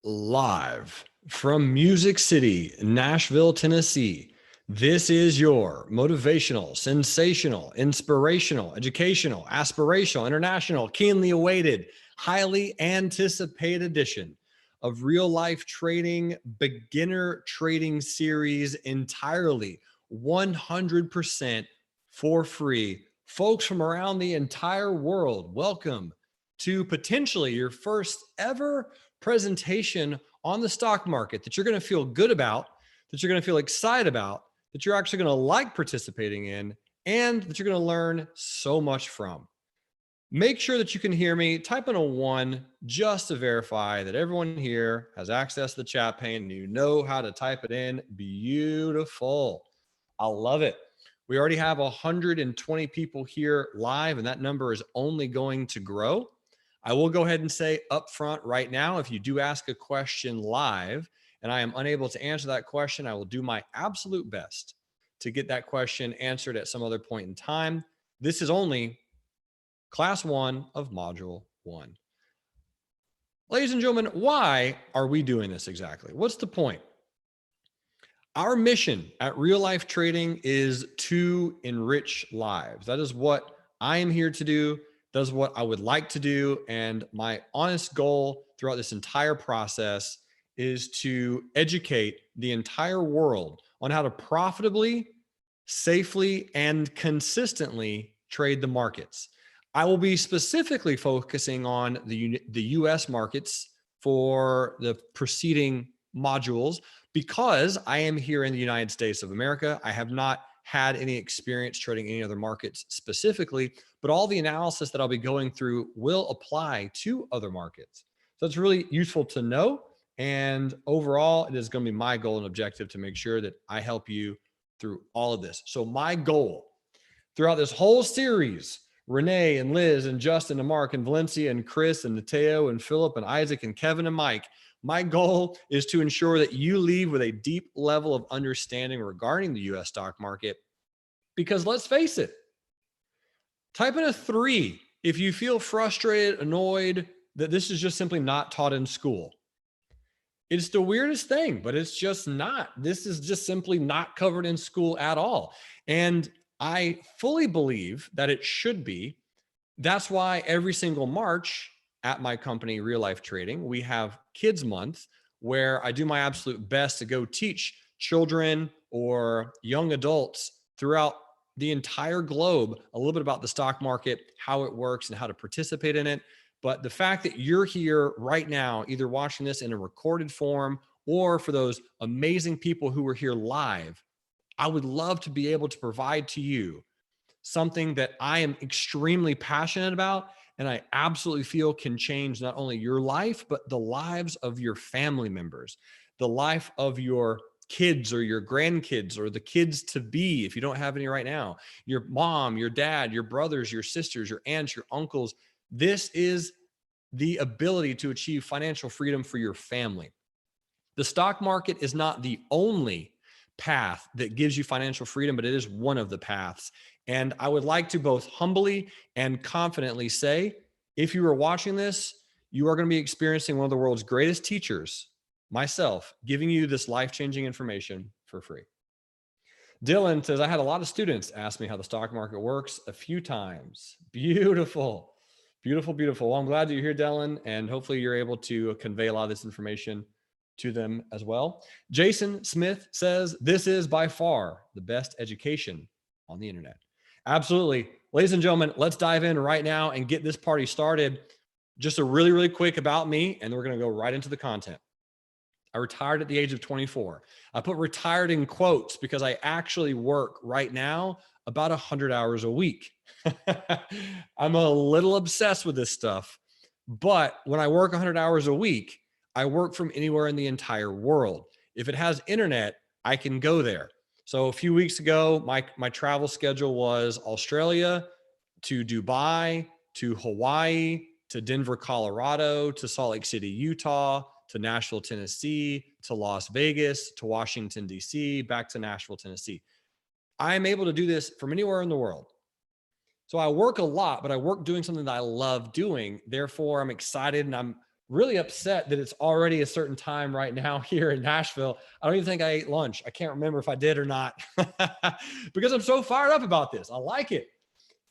Live from Music City, Nashville, Tennessee. This is your motivational, sensational, inspirational, educational, aspirational, international, keenly awaited, highly anticipated edition of real life trading, beginner trading series, entirely 100% for free. Folks from around the entire world, welcome to potentially your first ever presentation on the stock market that you're going to feel good about, that you're going to feel excited about, that you're actually going to like participating in, and that you're going to learn so much from. Make sure that you can hear me. Type in a 1 just to verify that everyone here has access to the chat pane and you know how to type it in. Beautiful. I love it. We already have 120 people here live, and that number is only going to grow. I will go ahead and say up front right now, if you do ask a question live and I am unable to answer that question, I will do my absolute best to get that question answered at some other point in time. This is only class 1 of module 1. Ladies and gentlemen, why are we doing this exactly? What's the point? Our mission at Real Life Trading is to enrich lives. That is what I am here to do. That is what I would like to do. And my honest goal throughout this entire process is to educate the entire world on how to profitably, safely, and consistently trade the markets. I will be specifically focusing on the US markets for the preceding modules, because I am here in the United States of America. I have not had any experience trading any other markets specifically, but all the analysis that I'll be going through will apply to other markets. So it's really useful to know. And overall, it is going to be my goal and objective to make sure that I help you through all of this. So my goal throughout this whole series, Renee and Liz and Justin and Mark and Valencia and Chris and Mateo and Philip and Isaac and Kevin and Mike, my goal is to ensure that you leave with a deep level of understanding regarding the US stock market. Because let's face it, type in a 3 if you feel frustrated, annoyed that this is just simply not taught in school. It's the weirdest thing, but it's just not. This is just simply not covered in school at all. And I fully believe that it should be. That's why every single March at my company, Real Life Trading, we have Kids Month, where I do my absolute best to go teach children or young adults throughout the entire globe a little bit about the stock market, how it works, and how to participate in it. But the fact that you're here right now, either watching this in a recorded form or for those amazing people who are here live, I would love to be able to provide to you something that I am extremely passionate about and I absolutely feel can change not only your life, but the lives of your family members, the life of your kids or your grandkids or the kids to be, if you don't have any right now, your mom, your dad, your brothers, your sisters, your aunts, your uncles. This is the ability to achieve financial freedom for your family. The stock market is not the only path that gives you financial freedom, but it is one of the paths. And I would like to both humbly and confidently say, if you are watching this, you are going to be experiencing one of the world's greatest teachers, myself, giving you this life-changing information for free. Dylan says, I had a lot of students ask me how the stock market works a few times. Beautiful, beautiful, beautiful. Well, I'm glad that you're here, Dylan, and hopefully you're able to convey a lot of this information to them as well. Jason Smith says, this is by far the best education on the internet. Absolutely. Ladies and gentlemen, let's dive in right now and get this party started. Just a really, really quick about me, and we're going to go right into the content. I retired at the age of 24. I put retired in quotes because I actually work right now about 100 hours a week. I'm a little obsessed with this stuff, but when I work 100 hours a week, I work from anywhere in the entire world. If it has internet, I can go there. So a few weeks ago, my travel schedule was Australia to Dubai, to Hawaii, to Denver, Colorado, to Salt Lake City, Utah, to Nashville, Tennessee, to Las Vegas, to Washington, D.C., back to Nashville, Tennessee. I am able to do this from anywhere in the world. So I work a lot, but I work doing something that I love doing. Therefore, I'm excited and I'm really upset that it's already a certain time right now here in Nashville. I don't even think I ate lunch. I can't remember if I did or not because I'm so fired up about this. I like it.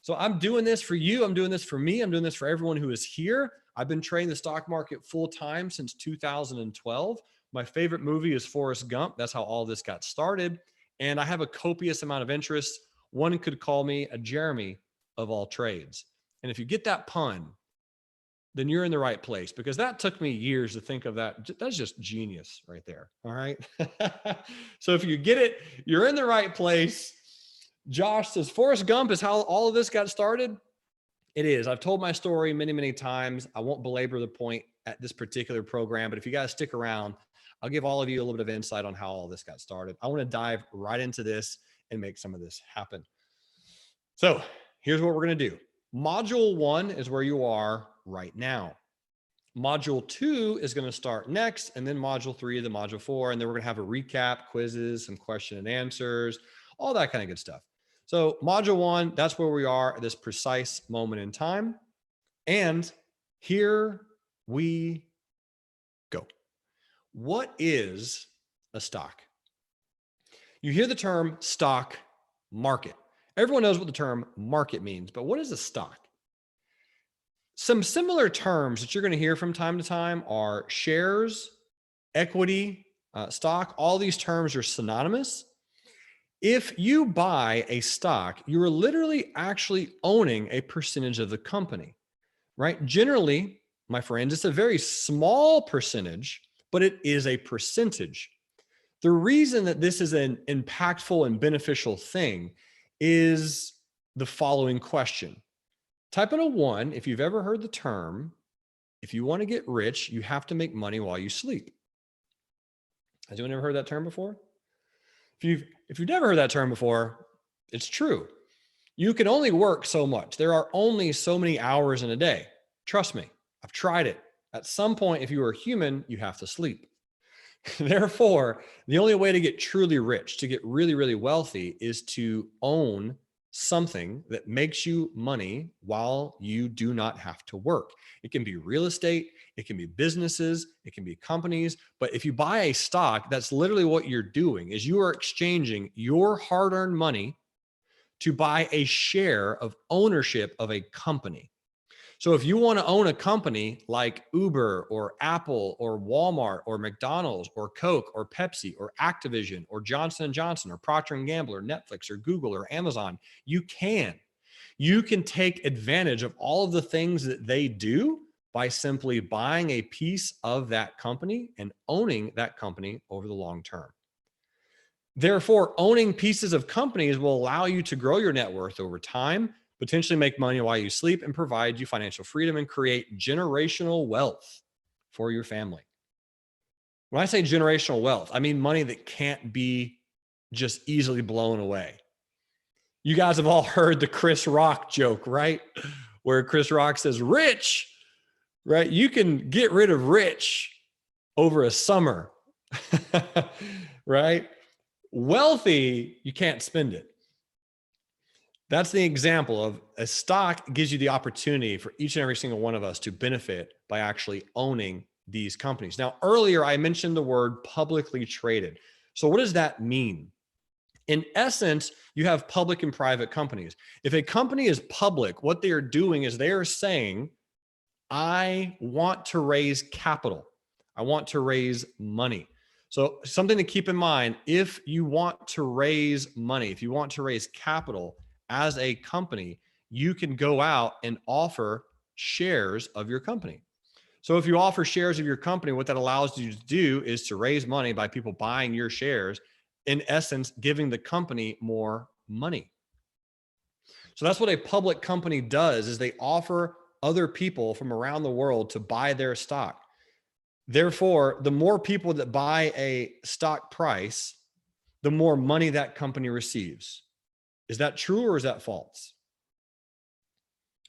So I'm doing this for you. I'm doing this for me. I'm doing this for everyone who is here. I've been trading the stock market full time since 2012. My favorite movie is Forrest Gump. That's how all this got started. And I have a copious amount of interest. One could call me a Jeremy of all trades. And if you get that pun, then you're in the right place, because that took me years to think of that. That's just genius right there. All right. So if you get it, you're in the right place. Josh says, Forrest Gump is how all of this got started. It is. I've told my story many, many times. I won't belabor the point at this particular program, but if you guys stick around, I'll give all of you a little bit of insight on how all this got started. I want to dive right into this and make some of this happen. So here's what we're going to do. Module 1 is where you are right now. Module 2 is going to start next, and then module 3, then module 4, and then we're going to have a recap, quizzes, some question and answers, all that kind of good stuff. So module 1, that's where we are at this precise moment in time. And here we go. What is a stock? You hear the term stock market. Everyone knows what the term market means, but what is a stock? Some similar terms that you're going to hear from time to time are shares, equity, stock. All these terms are synonymous. If you buy a stock, you're literally actually owning a percentage of the company, right? Generally, my friends, it's a very small percentage, but it is a percentage. The reason that this is an impactful and beneficial thing is the following question. Type in a 1 if you've ever heard the term, if you want to get rich, you have to make money while you sleep. Has anyone ever heard that term before? If you've never heard that term before, it's true. You can only work so much. There are only so many hours in a day. Trust me, I've tried it. At some point, if you are human, you have to sleep. Therefore, the only way to get truly rich, to get really, really wealthy, is to own something that makes you money while you do not have to work. It can be real estate, it can be businesses, it can be companies. But if you buy a stock, that's literally what you're doing, is you are exchanging your hard-earned money to buy a share of ownership of a company. So if you want to own a company like Uber or Apple or Walmart or McDonald's or Coke or Pepsi or Activision or Johnson & Johnson or Procter & Gamble or Netflix or Google or Amazon, you can. You can take advantage of all of the things that they do by simply buying a piece of that company and owning that company over the long term. Therefore, owning pieces of companies will allow you to grow your net worth over time, potentially make money while you sleep, and provide you financial freedom and create generational wealth for your family. When I say generational wealth, I mean money that can't be just easily blown away. You guys have all heard the Chris Rock joke, right? Where Chris Rock says, rich, right? You can get rid of rich over a summer, right? Wealthy, you can't spend it. That's the example of a stock gives you the opportunity for each and every single one of us to benefit by actually owning these companies. Now, earlier I mentioned the word publicly traded. So what does that mean? In essence, you have public and private companies. If a company is public, what they are doing is they are saying, I want to raise capital. I want to raise money. So something to keep in mind, if you want to raise money, if you want to raise capital as a company, you can go out and offer shares of your company. So if you offer shares of your company, what that allows you to do is to raise money by people buying your shares, in essence, giving the company more money. So that's what a public company does, is they offer other people from around the world to buy their stock. Therefore, the more people that buy a stock price, the more money that company receives. Is that true or is that false?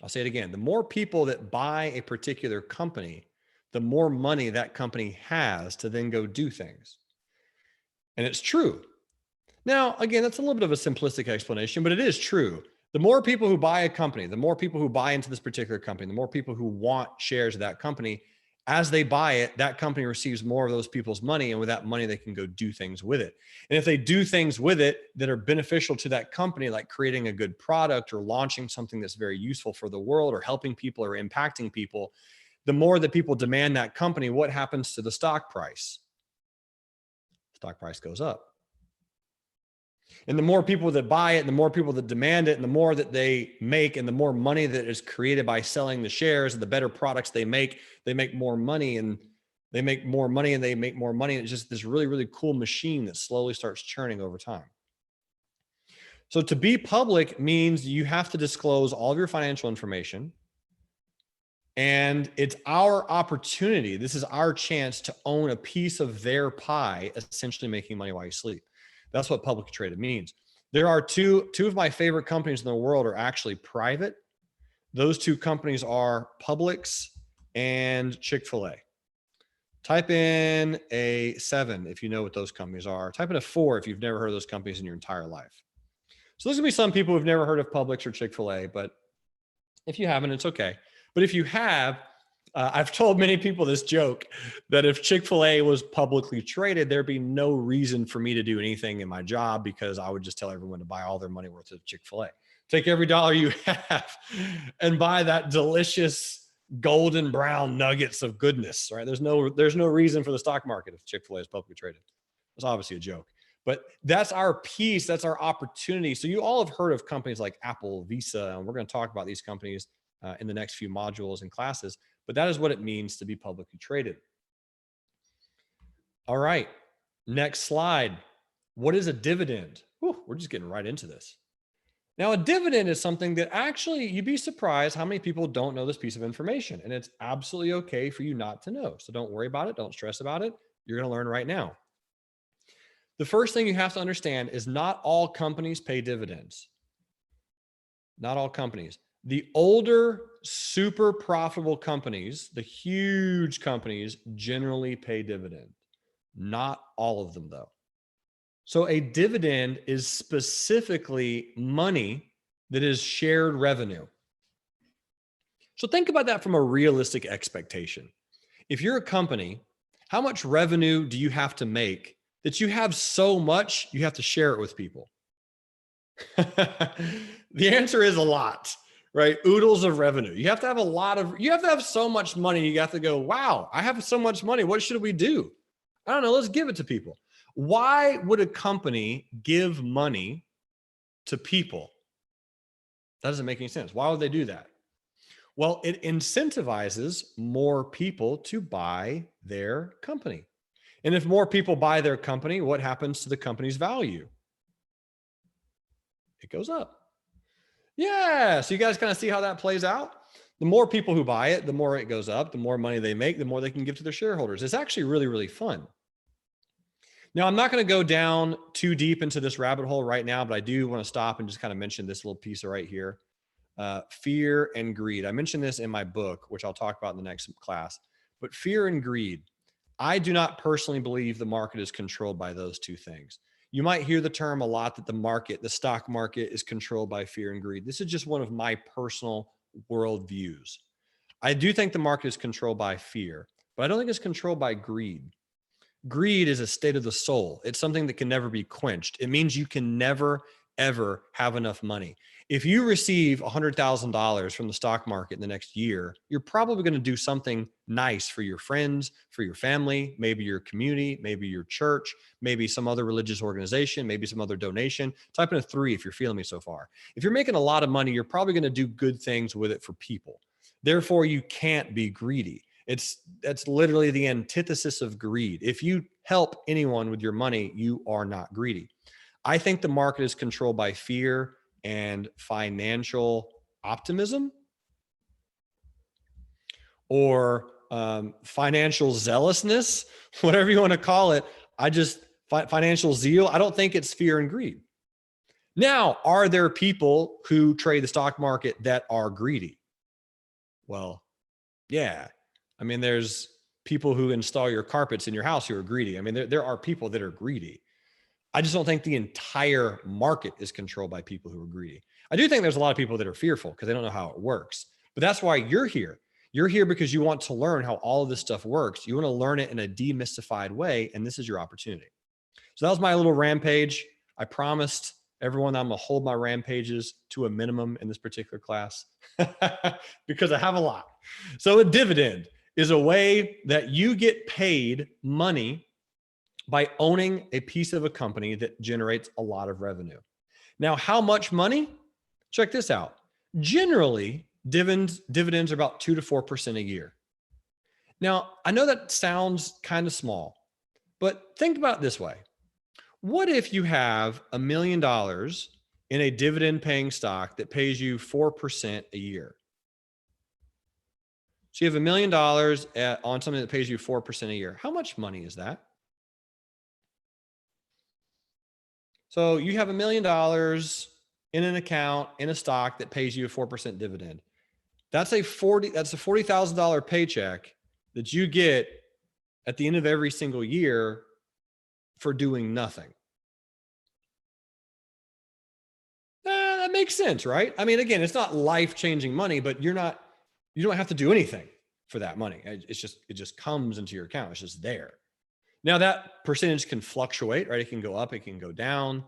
I'll say it again. The more people that buy a particular company, the more money that company has to then go do things. And it's true. Now, again, that's a little bit of a simplistic explanation, but it is true. The more people who buy a company, the more people who buy into this particular company, the more people who want shares of that company, As they buy it, that company receives more of those people's money. And with that money, they can go do things with it. And if they do things with it that are beneficial to that company, like creating a good product or launching something that's very useful for the world or helping people or impacting people, the more that people demand that company, what happens to the stock price? Stock price goes up. And the more people that buy it, and the more people that demand it, and the more that they make, and the more money that is created by selling the shares, and the better products they make more money, and they make more money, and they make more money. And it's just this really, really cool machine that slowly starts churning over time. So to be public means you have to disclose all of your financial information. And it's our opportunity. This is our chance to own a piece of their pie, essentially making money while you sleep. That's what publicly traded means. There are two of my favorite companies in the world are actually private. Those two companies are Publix and Chick-fil-A. Type in a 7 if you know what those companies are. Type in a 4 if you've never heard of those companies in your entire life. So there's gonna be some people who've never heard of Publix or Chick-fil-A, but if you haven't, it's okay. But if you have, I've told many people this joke that if Chick-fil-A was publicly traded, there'd be no reason for me to do anything in my job because I would just tell everyone to buy all their money worth of Chick-fil-A. Take every dollar you have and buy that delicious golden brown nuggets of goodness, right? There's no reason for the stock market if Chick-fil-A is publicly traded. It's obviously a joke. But that's our piece. That's our opportunity. So you all have heard of companies like Apple, Visa, and we're going to talk about these companies in the next few modules and classes. But that is what it means to be publicly traded. All right. Next slide. What is a dividend? Whew, we're just getting right into this. Now, a dividend is something that actually you'd be surprised how many people don't know this piece of information. And it's absolutely okay for you not to know. So don't worry about it. Don't stress about it. You're going to learn right now. The first thing you have to understand is not all companies pay dividends. Not all companies. The older, super profitable companies, the huge companies, generally pay dividend. Not all of them, though. So a dividend is specifically money that is shared revenue. So think about that from a realistic expectation. If you're a company, how much revenue do you have to make that you have so much you have to share it with people? The answer is a lot, right? Oodles of revenue. You have to have so much money. You have to go, wow, I have so much money. What should we do? I don't know. Let's give it to people. Why would a company give money to people? That doesn't make any sense. Why would they do that? Well, it incentivizes more people to buy their company. And if more people buy their company, what happens to the company's value? It goes up. Yeah. So you guys kind of see how that plays out? The more people who buy it, the more it goes up, the more money they make, the more they can give to their shareholders. It's actually really, really fun. Now, I'm not going to go down too deep into this rabbit hole right now, but I do want to stop and just kind of mention this little piece right here. Fear and greed. I mentioned this in my book, which I'll talk about in the next class, but fear and greed. I do not personally believe the market is controlled by those two things. You might hear the term a lot that the stock market is controlled by fear and greed. This is just one of my personal worldviews. I do think the market is controlled by fear, but I don't think it's controlled by greed. Greed is a state of the soul. It's something that can never be quenched. It means you can never, ever have enough money. If you receive $100,000 from the stock market in the next year, you're probably going to do something nice for your friends, for your family, maybe your community, maybe your church, maybe some other religious organization, maybe some other donation. Type in a 3 if you're feeling me so far. If you're making a lot of money, you're probably going to do good things with it for people. Therefore, you can't be greedy. That's literally the antithesis of greed. If you help anyone with your money, you are not greedy. I think the market is controlled by fear and financial optimism, or financial zealousness, whatever you want to call it. Financial zeal. I don't think it's fear and greed. Now, are there people who trade the stock market that are greedy? Well, yeah. I mean, there's people who install your carpets in your house who are greedy. I mean, there are people that are greedy. I just don't think the entire market is controlled by people who are greedy. I do think there's a lot of people that are fearful because they don't know how it works. But that's why you're here. You're here because you want to learn how all of this stuff works. You want to learn it in a demystified way, and this is your opportunity. So that was my little rampage. I promised everyone that I'm going to hold my rampages to a minimum in this particular class because I have a lot. So a dividend is a way that you get paid money by owning a piece of a company that generates a lot of revenue. Now, how much money? Check this out. Generally, dividends are about 2 to 4% a year. Now, I know that sounds kind of small, but think about it this way. What if you have $1 million in a dividend paying stock that pays you 4% a year? So you have $1 million on something that pays you 4% a year. How much money is that? So you have $1 million in an account in a stock that pays you a 4% dividend. That's a $40,000 paycheck that you get at the end of every single year for doing nothing. That makes sense, right? I mean, again, it's not life-changing money, but you don't have to do anything for that money. It just comes into your account. It's just there. Now that percentage can fluctuate, right? It can go up, it can go down.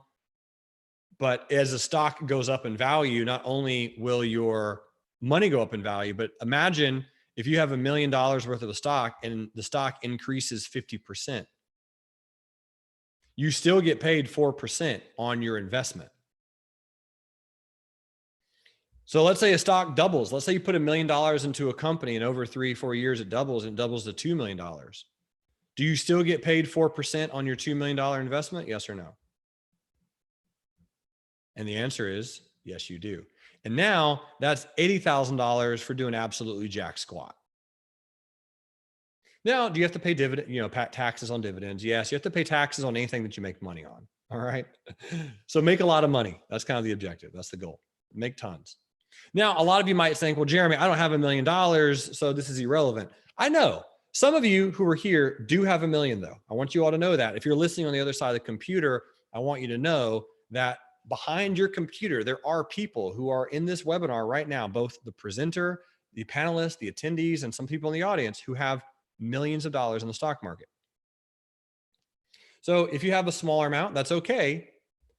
But as the stock goes up in value, not only will your money go up in value, but imagine if you have $1 million worth of a stock and the stock increases 50%, you still get paid 4% on your investment. So let's say a stock doubles. Let's say you put $1 million into a company and over 3-4 years, it doubles to $2 million. Do you still get paid 4% on your $2 million investment? Yes or no? And the answer is yes, you do. And now that's $80,000 for doing absolutely jack squat. Now, do you have to pay taxes on dividends? Yes, you have to pay taxes on anything that you make money on. All right. So make a lot of money. That's kind of the objective. That's the goal. Make tons. Now, a lot of you might think, well, Jeremy, I don't have $1 million, so this is irrelevant. I know. Some of you who are here do have $1 million, though. I want you all to know that. If you're listening on the other side of the computer, I want you to know that behind your computer, there are people who are in this webinar right now, both the presenter, the panelists, the attendees, and some people in the audience who have millions of dollars in the stock market. So if you have a smaller amount, that's okay.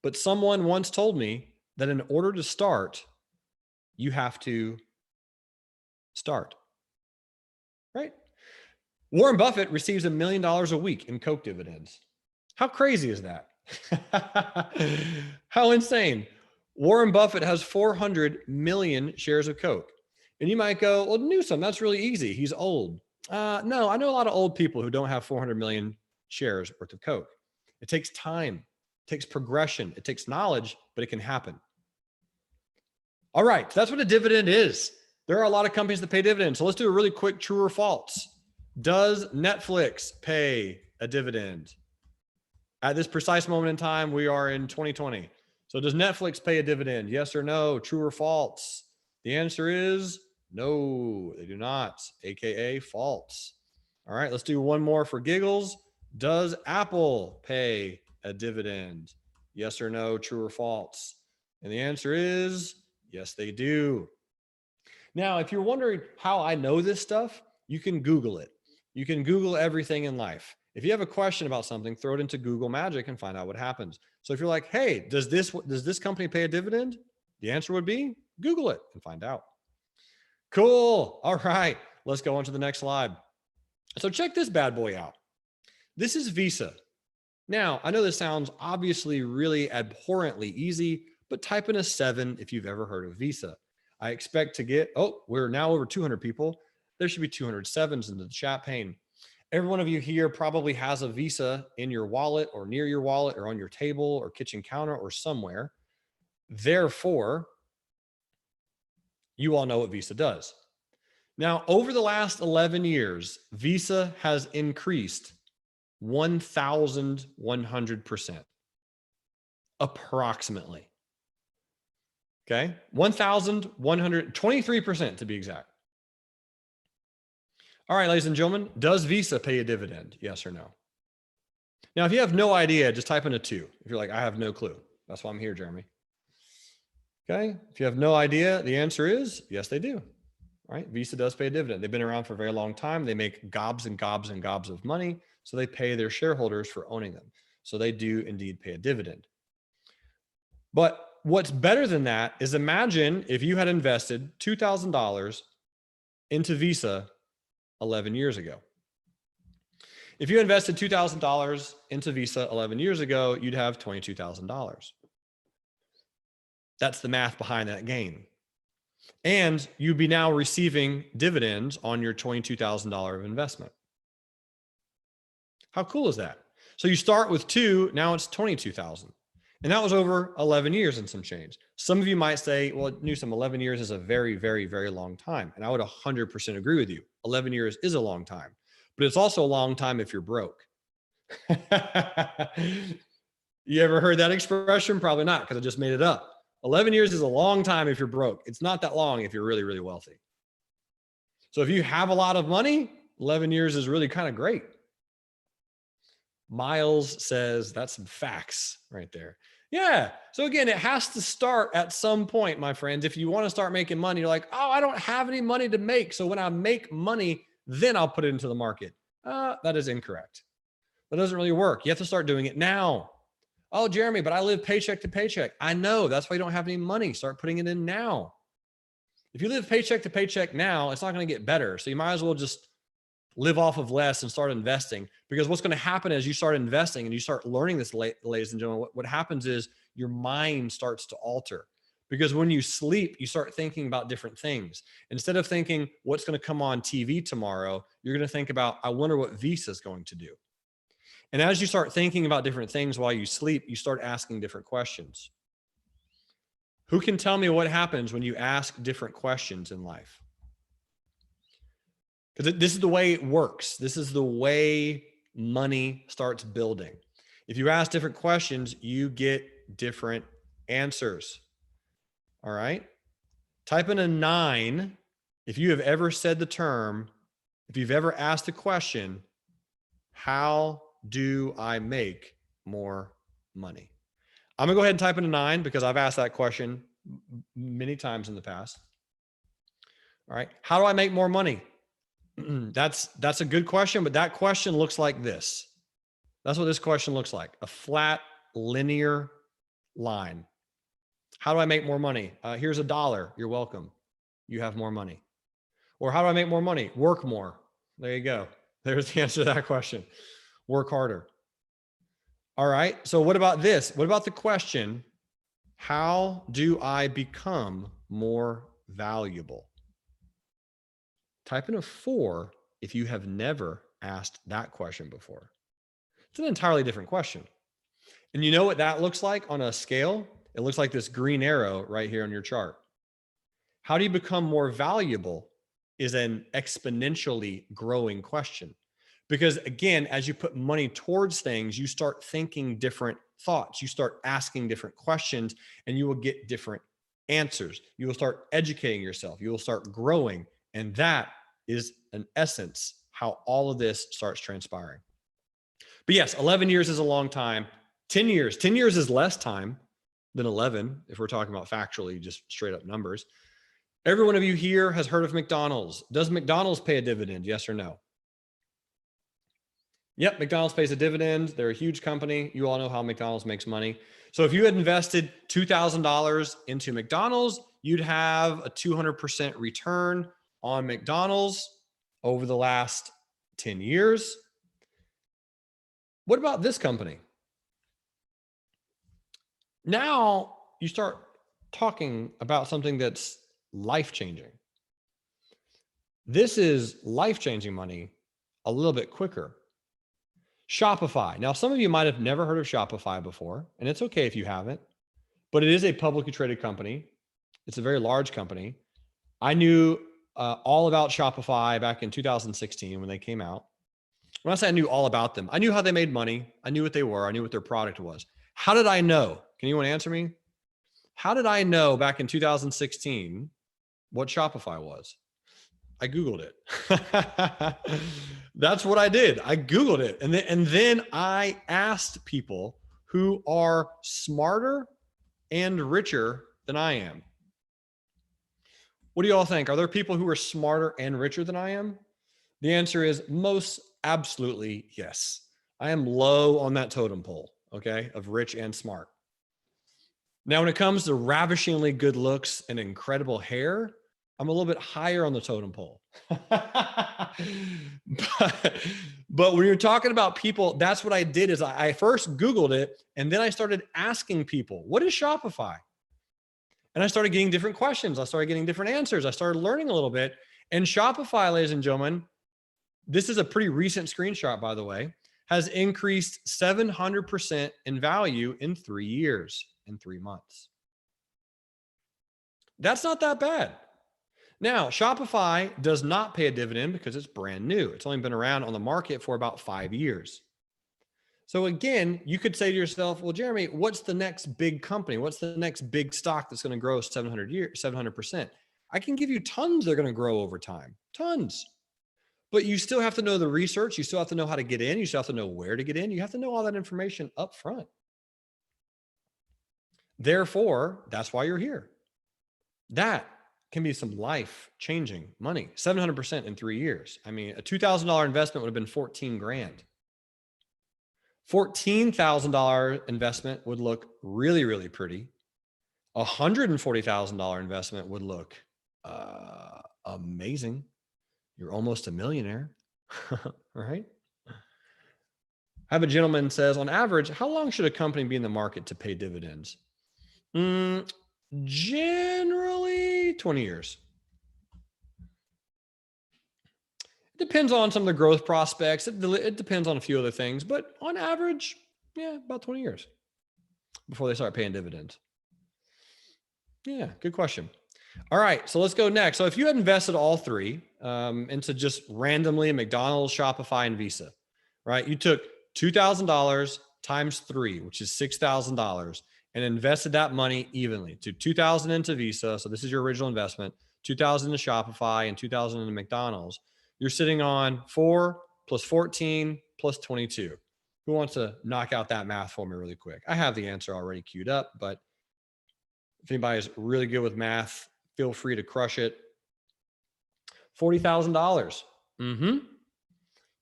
But someone once told me that in order to start, you have to start, right? Warren Buffett receives $1 million a week in Coke dividends. How crazy is that? How insane. Warren Buffett has 400 million shares of Coke. And you might go, well, Newsom, that's really easy. He's old. No, I know a lot of old people who don't have 400 million shares worth of Coke. It takes time, it takes progression, it takes knowledge, but it can happen. All right, that's what a dividend is. There are a lot of companies that pay dividends. So let's do a really quick true or false. Does Netflix pay a dividend? At this precise moment in time, we are in 2020. So does Netflix pay a dividend? Yes or no? True or false? The answer is no, they do not, AKA false. All right, let's do one more for giggles. Does Apple pay a dividend? Yes or no? True or false? And the answer is yes, they do. Now, if you're wondering how I know this stuff, you can Google it. You can Google everything in life. If you have a question about something, throw it into Google Magic and find out what happens. So if you're like, hey, does this company pay a dividend? The answer would be Google it and find out. Cool. All right, let's go on to the next slide. So check this bad boy out. This is Visa. Now, I know this sounds obviously really abhorrently easy, but type in a 7 if you've ever heard of Visa. I expect to get, we're now over 200 people. There should be 200 sevens in the chat pane. Every one of you here probably has a Visa in your wallet or near your wallet or on your table or kitchen counter or somewhere. Therefore, you all know what Visa does. Now, over the last 11 years, Visa has increased 1,100%, approximately. Okay, 1,123% to be exact. All right, ladies and gentlemen, does Visa pay a dividend? Yes or no? Now, if you have no idea, just type in a 2. If you're like, I have no clue. That's why I'm here, Jeremy. Okay, if you have no idea, the answer is yes, they do. right? Visa does pay a dividend. They've been around for a very long time. They make gobs and gobs and gobs of money. So they pay their shareholders for owning them. So they do indeed pay a dividend. But what's better than that is, imagine if you had invested $2,000 into Visa 11 years ago. If you invested $2,000 into Visa 11 years ago, you'd have $22,000. That's the math behind that gain. And you'd be now receiving dividends on your $22,000 of investment. How cool is that? So you start with 2, now it's 22,000. And that was over 11 years and some change. Some of you might say, well, Newsom, 11 years is a very, very, very long time. And I would 100% agree with you. 11 years is a long time, but it's also a long time if you're broke. You ever heard that expression? Probably not, because I just made it up. 11 years is a long time if you're broke. It's not that long if you're really, really wealthy. So if you have a lot of money, 11 years is really kind of great. Miles says that's some facts right there. Yeah. So again, it has to start at some point, my friends. If you want to start making money, you're like, oh, I don't have any money to make. So when I make money, then I'll put it into the market. That is incorrect. That doesn't really work. You have to start doing it now. Oh, Jeremy, but I live paycheck to paycheck. I know. That's why you don't have any money. Start putting it in now. If you live paycheck to paycheck now, it's not going to get better. So you might as well just live off of less and start investing, because what's going to happen as you start investing and you start learning this, ladies and gentlemen, what happens is your mind starts to alter, because when you sleep, you start thinking about different things. Instead of thinking what's going to come on TV tomorrow, you're going to think about, I wonder what Visa is going to do. And as you start thinking about different things while you sleep, you start asking different questions. Who can tell me what happens when you ask different questions in life? Because this is the way it works. This is the way money starts building. If you ask different questions, you get different answers. All right. Type in a 9 if you have ever said the term, if you've ever asked the question, how do I make more money? I'm going to go ahead and type in a 9 because I've asked that question many times in the past. All right. How do I make more money? That's a good question, but that question looks like this. That's what this question looks like. A flat, linear line. How do I make more money? Here's $1. You're welcome. You have more money. Or how do I make more money? Work more. There you go. There's the answer to that question. Work harder. All right. So what about this? What about the question, how do I become more valuable? Type in a 4 if you have never asked that question before. It's an entirely different question. And you know what that looks like on a scale? It looks like this green arrow right here on your chart. How do you become more valuable is an exponentially growing question. Because again, as you put money towards things, you start thinking different thoughts. You start asking different questions, and you will get different answers. You will start educating yourself. You will start growing. And that is, in essence, how all of this starts transpiring. But yes, 11 years is a long time. 10 years is less time than 11, if we're talking about factually, just straight up numbers. Every one of you here has heard of McDonald's. Does McDonald's pay a dividend? Yes or no? Yep, McDonald's pays a dividend. They're a huge company. You all know how McDonald's makes money. So if you had invested $2,000 into McDonald's, you'd have a 200% return on McDonald's over the last 10 years. What about this company? Now you start talking about something that's life-changing. This is life-changing money a little bit quicker. Shopify. Now, some of you might have never heard of Shopify before, and it's okay if you haven't, but it is a publicly traded company. It's a very large company. I knew all about Shopify back in 2016 when they came out. When I say I knew all about them, I knew how they made money. I knew what they were. I knew what their product was. How did I know? Can anyone answer me? How did I know back in 2016 what Shopify was? I Googled it. That's what I did. I Googled it. And then I asked people who are smarter and richer than I am. What do you all think? Are there people who are smarter and richer than I am? The answer is most absolutely yes. I am low on that totem pole, okay, of rich and smart. Now, when it comes to ravishingly good looks and incredible hair, I'm a little bit higher on the totem pole. but when you're talking about people, that's what I did is I first Googled it, and then I started asking people, what is Shopify? And I started getting different questions. I started getting different answers. I started learning a little bit. And Shopify, ladies and gentlemen, this is a pretty recent screenshot, by the way, has increased 700% in value in 3 years, in 3 months. That's not that bad. Now, Shopify does not pay a dividend because it's brand new. It's only been around on the market for about 5 years. So again, you could say to yourself, well, Jeremy, what's the next big company? What's the next big stock that's going to grow 700%? I can give you tons that are going to grow over time, tons. But you still have to know the research. You still have to know how to get in. You still have to know where to get in. You have to know all that information up front. Therefore, that's why you're here. That can be some life-changing money. 700% in 3 years. I mean, a $2,000 investment would have been 14 grand. $14,000 investment would look really, really pretty. $140,000 investment would look amazing. You're almost a millionaire, right? I have a gentleman says, on average, how long should a company be in the market to pay dividends? Generally 20 years. It depends on some of the growth prospects. It depends on a few other things, but on average, yeah, about 20 years before they start paying dividends. Yeah, good question. All right, so let's go next. So if you had invested all three into just randomly McDonald's, Shopify, and Visa, right? You took $2,000 times 3, which is $6,000, and invested that money evenly. To $2,000 into Visa, so this is your original investment, $2,000 into Shopify, and $2,000 into McDonald's. You're sitting on 4 plus 14 plus 22. Who wants to knock out that math for me really quick? I have the answer already queued up, but if anybody's really good with math, feel free to crush it. $40,000.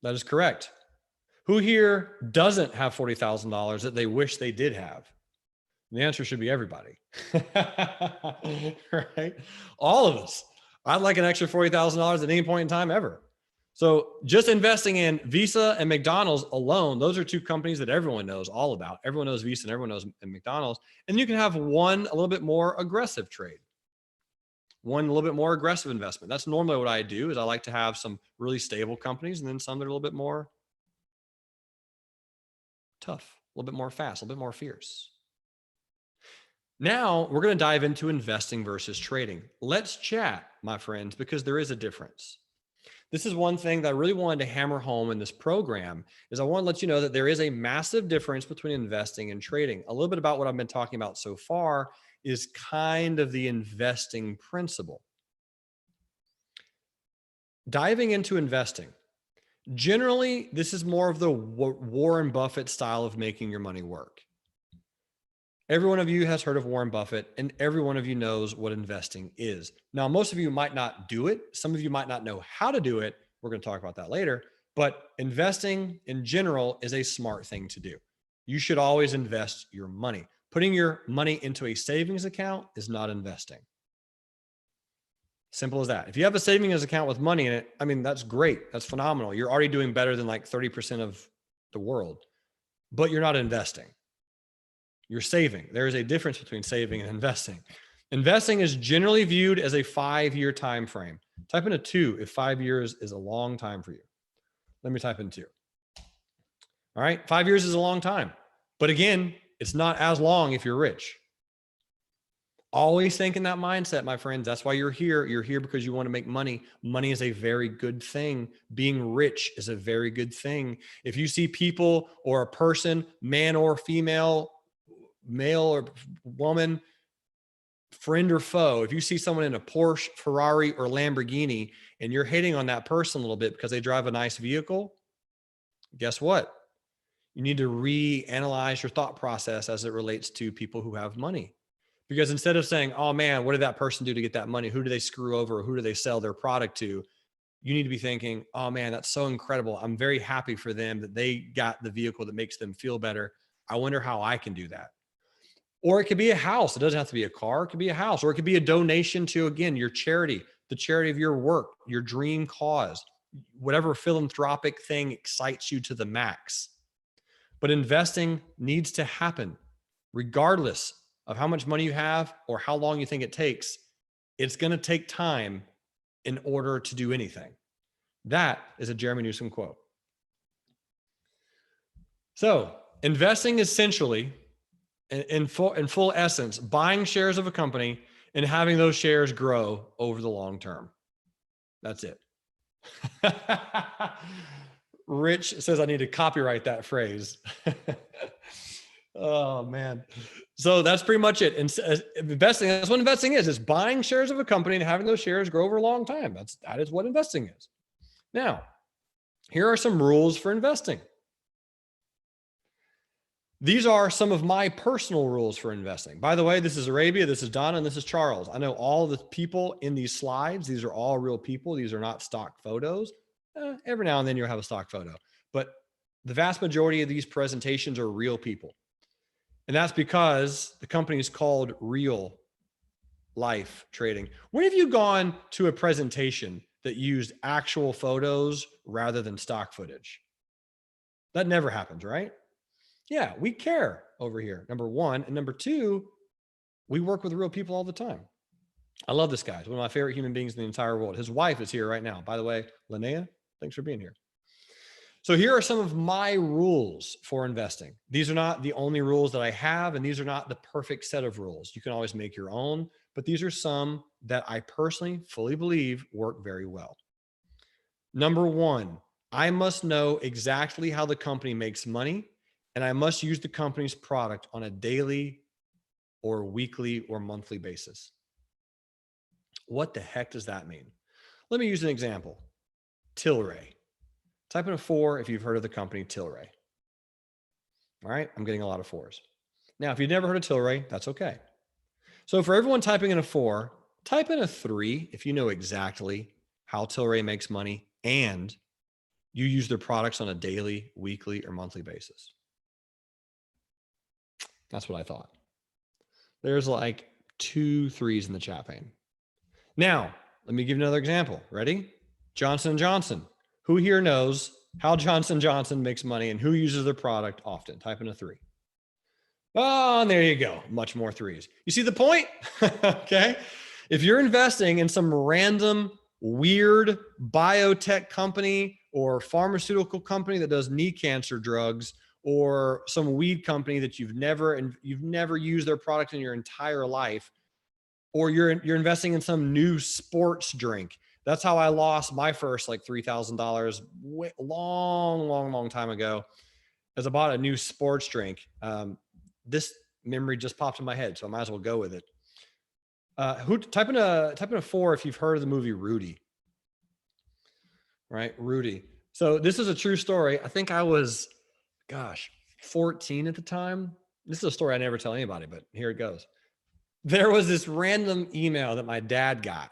That is correct. Who here doesn't have $40,000 that they wish they did have? The answer should be everybody, right? All of us. I'd like an extra $40,000 at any point in time ever. So just investing in Visa and McDonald's alone, those are two companies that everyone knows all about. Everyone knows Visa and everyone knows McDonald's. And you can have one a little bit more aggressive trade, one a little bit more aggressive investment. That's normally what I do is I like to have some really stable companies and then some that are a little bit more tough, a little bit more fast, a little bit more fierce. Now we're going to dive into investing versus trading. Let's chat, my friends, because there is a difference. This is one thing that I really wanted to hammer home in this program is I want to let you know that there is a massive difference between investing and trading. A little bit about what I've been talking about so far is kind of the investing principle. Diving into investing. Generally, this is more of the Warren Buffett style of making your money work. Every one of you has heard of Warren Buffett, and every one of you knows what investing is. Now, most of you might not do it. Some of you might not know how to do it. We're going to talk about that later. But investing in general is a smart thing to do. You should always invest your money. Putting your money into a savings account is not investing. Simple as that. If you have a savings account with money in it, I mean, that's great. That's phenomenal. You're already doing better than like 30% of the world, but you're not investing. You're saving. There is a difference between saving and investing. Investing is generally viewed as a 5-year time frame. Type in a 2 if 5 years is a long time for you. Let me type in 2. All right, 5 years is a long time. But again, it's not as long if you're rich. Always think in that mindset, my friends. That's why you're here. You're here because you want to make money. Money is a very good thing. Being rich is a very good thing. If you see people or a person, man or female, male or woman, friend or foe, if you see someone in a Porsche, Ferrari, or Lamborghini, and you're hating on that person a little bit because they drive a nice vehicle, guess what? You need to reanalyze your thought process as it relates to people who have money. Because instead of saying, oh man, what did that person do to get that money? Who do they screw over? Who do they sell their product to? You need to be thinking, oh man, that's so incredible. I'm very happy for them that they got the vehicle that makes them feel better. I wonder how I can do that. Or it could be a house. It doesn't have to be a car. It could be a house, or it could be a donation to, again, your charity, the charity of your work, your dream cause, whatever philanthropic thing excites you to the max. But investing needs to happen regardless of how much money you have or how long you think it takes. It's going to take time in order to do anything. That is a Jeremy Newsom quote. So investing essentially, in full essence, buying shares of a company and having those shares grow over the long term. That's it. Rich says I need to copyright that phrase. Oh man. So that's pretty much it. And investing, that's what investing is. It's buying shares of a company and having those shares grow over a long time. That is what investing is. Now, here are some rules for investing. These are some of my personal rules for investing. By the way, this is Arabia, this is Donna, and this is Charles. I know all the people in these slides. These are all real people. These are not stock photos. Every now and then you'll have a stock photo, but the vast majority of these presentations are real people. And that's because the company is called Real Life Trading. When have you gone to a presentation that used actual photos rather than stock footage? That never happens, right? Yeah, we care over here, number one. And number two, we work with real people all the time. I love this guy. He's one of my favorite human beings in the entire world. His wife is here right now. By the way, Linnea, thanks for being here. So here are some of my rules for investing. These are not the only rules that I have, and these are not the perfect set of rules. You can always make your own, but these are some that I personally fully believe work very well. Number one, I must know exactly how the company makes money, and I must use the company's product on a daily or weekly or monthly basis. What the heck does that mean? Let me use an example. Tilray. Type in a 4 if you've heard of the company Tilray. All right, I'm getting a lot of 4s. Now, if you've never heard of Tilray, that's okay. So for everyone typing in a 4, type in a 3 if you know exactly how Tilray makes money and you use their products on a daily, weekly, or monthly basis. That's what I thought. There's like 2 3s in the chat pane. Now, let me give you another example. Ready? Johnson & Johnson. Who here knows how Johnson & Johnson makes money and who uses their product often? Type in a 3. Oh, and there you go. Much more 3s. You see the point? Okay. If you're investing in some random, weird biotech company or pharmaceutical company that does knee cancer drugs, or some weed company that you've never used their product in your entire life, or you're investing in some new sports drink. That's how I lost my first like $3,000 long time ago, as I bought a new sports drink. This memory just popped in my head, so I might as well go with it. Type in a 4 if you've heard of the movie Rudy. Right, Rudy. So this is a true story. I think I was, 14 at the time. This is a story I never tell anybody, but here it goes. There was this random email that my dad got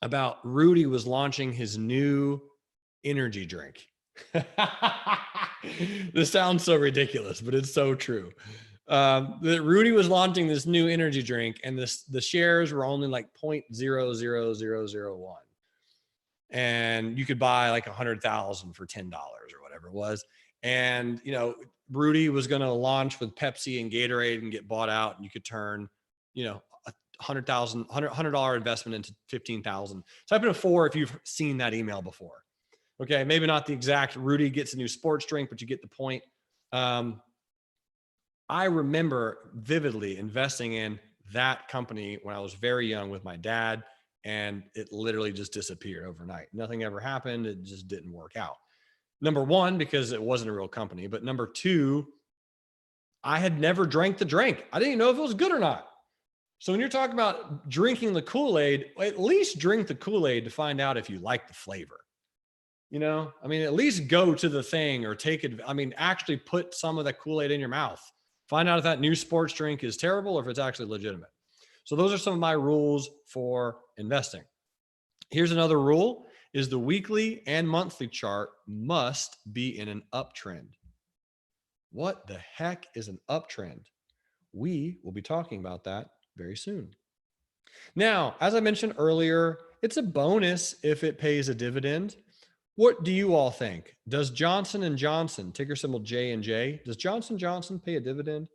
about Rudy was launching his new energy drink. This sounds so ridiculous, but it's so true. That Rudy was launching this new energy drink, and the shares were only like 0.00001. And you could buy like 100,000 for $10 or whatever it was. And, Rudy was going to launch with Pepsi and Gatorade and get bought out, and you could turn, $100 investment into 15,000. Type in a 4 if you've seen that email before. Okay. Maybe not the exact Rudy gets a new sports drink, but you get the point. I remember vividly investing in that company when I was very young with my dad, and it literally just disappeared overnight. Nothing ever happened. It just didn't work out. Number one, because it wasn't a real company, but number two, I had never drank the drink. I didn't even know if it was good or not. So when you're talking about drinking the Kool-Aid, at least drink the Kool-Aid to find out if you like the flavor. At least go to the thing or take it. Actually put some of that Kool-Aid in your mouth. Find out if that new sports drink is terrible or if it's actually legitimate. So those are some of my rules for investing. Here's another rule is the weekly and monthly chart must be in an uptrend. What the heck is an uptrend? We will be talking about that very soon. Now, as I mentioned earlier, it's a bonus if it pays a dividend. What do you all think? Does Johnson & Johnson, ticker symbol J&J, does Johnson & Johnson pay a dividend?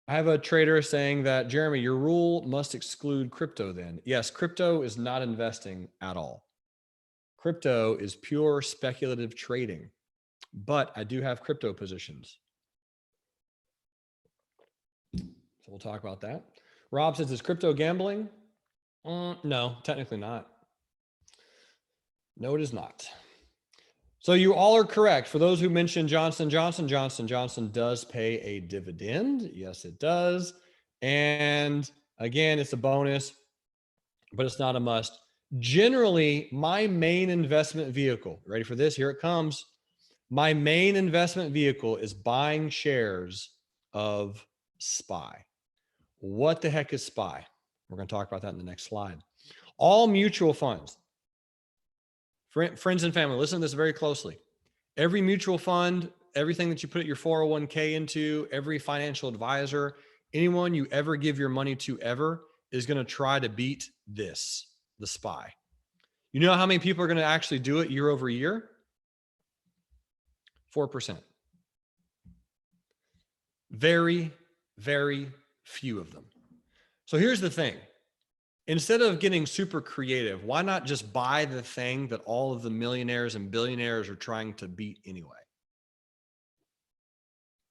I have a trader saying that, Jeremy, your rule must exclude crypto then. Yes, crypto is not investing at all. Crypto is pure speculative trading, but I do have crypto positions. So we'll talk about that. Rob says, is crypto gambling? No, technically not. No, it is not. So you all are correct. For those who mentioned Johnson & Johnson, Johnson & Johnson does pay a dividend. Yes, it does. And again, it's a bonus, but it's not a must. Generally, my main investment vehicle, ready for this? Here it comes. My main investment vehicle is buying shares of SPY. What the heck is SPY? We're going to talk about that in the next slide. All mutual funds. Friends and family, listen to this very closely. Every mutual fund, everything that you put your 401k into, every financial advisor, anyone you ever give your money to ever is going to try to beat this, the SPY. You know how many people are going to actually do it year over year? 4%. Very, very few of them. So here's the thing. Instead of getting super creative, why not just buy the thing that all of the millionaires and billionaires are trying to beat anyway?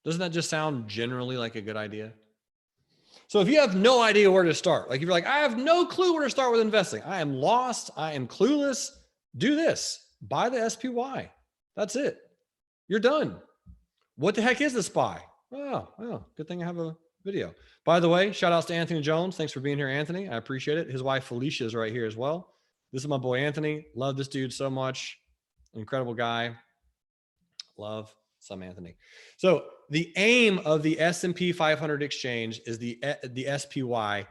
Doesn't that just sound generally like a good idea? So if you have no idea where to start, like if you're like, I have no clue where to start with investing, I am lost, I am clueless, do this. Buy the SPY. That's it. You're done. What the heck is the SPY? Oh, good thing I have a video. By the way, shout outs to Anthony Jones. Thanks for being here, Anthony. I appreciate it. His wife, Felicia, is right here as well. This is my boy, Anthony. Love this dude so much. Incredible guy. Love some Anthony. So the aim of the S&P 500 exchange is the SPY.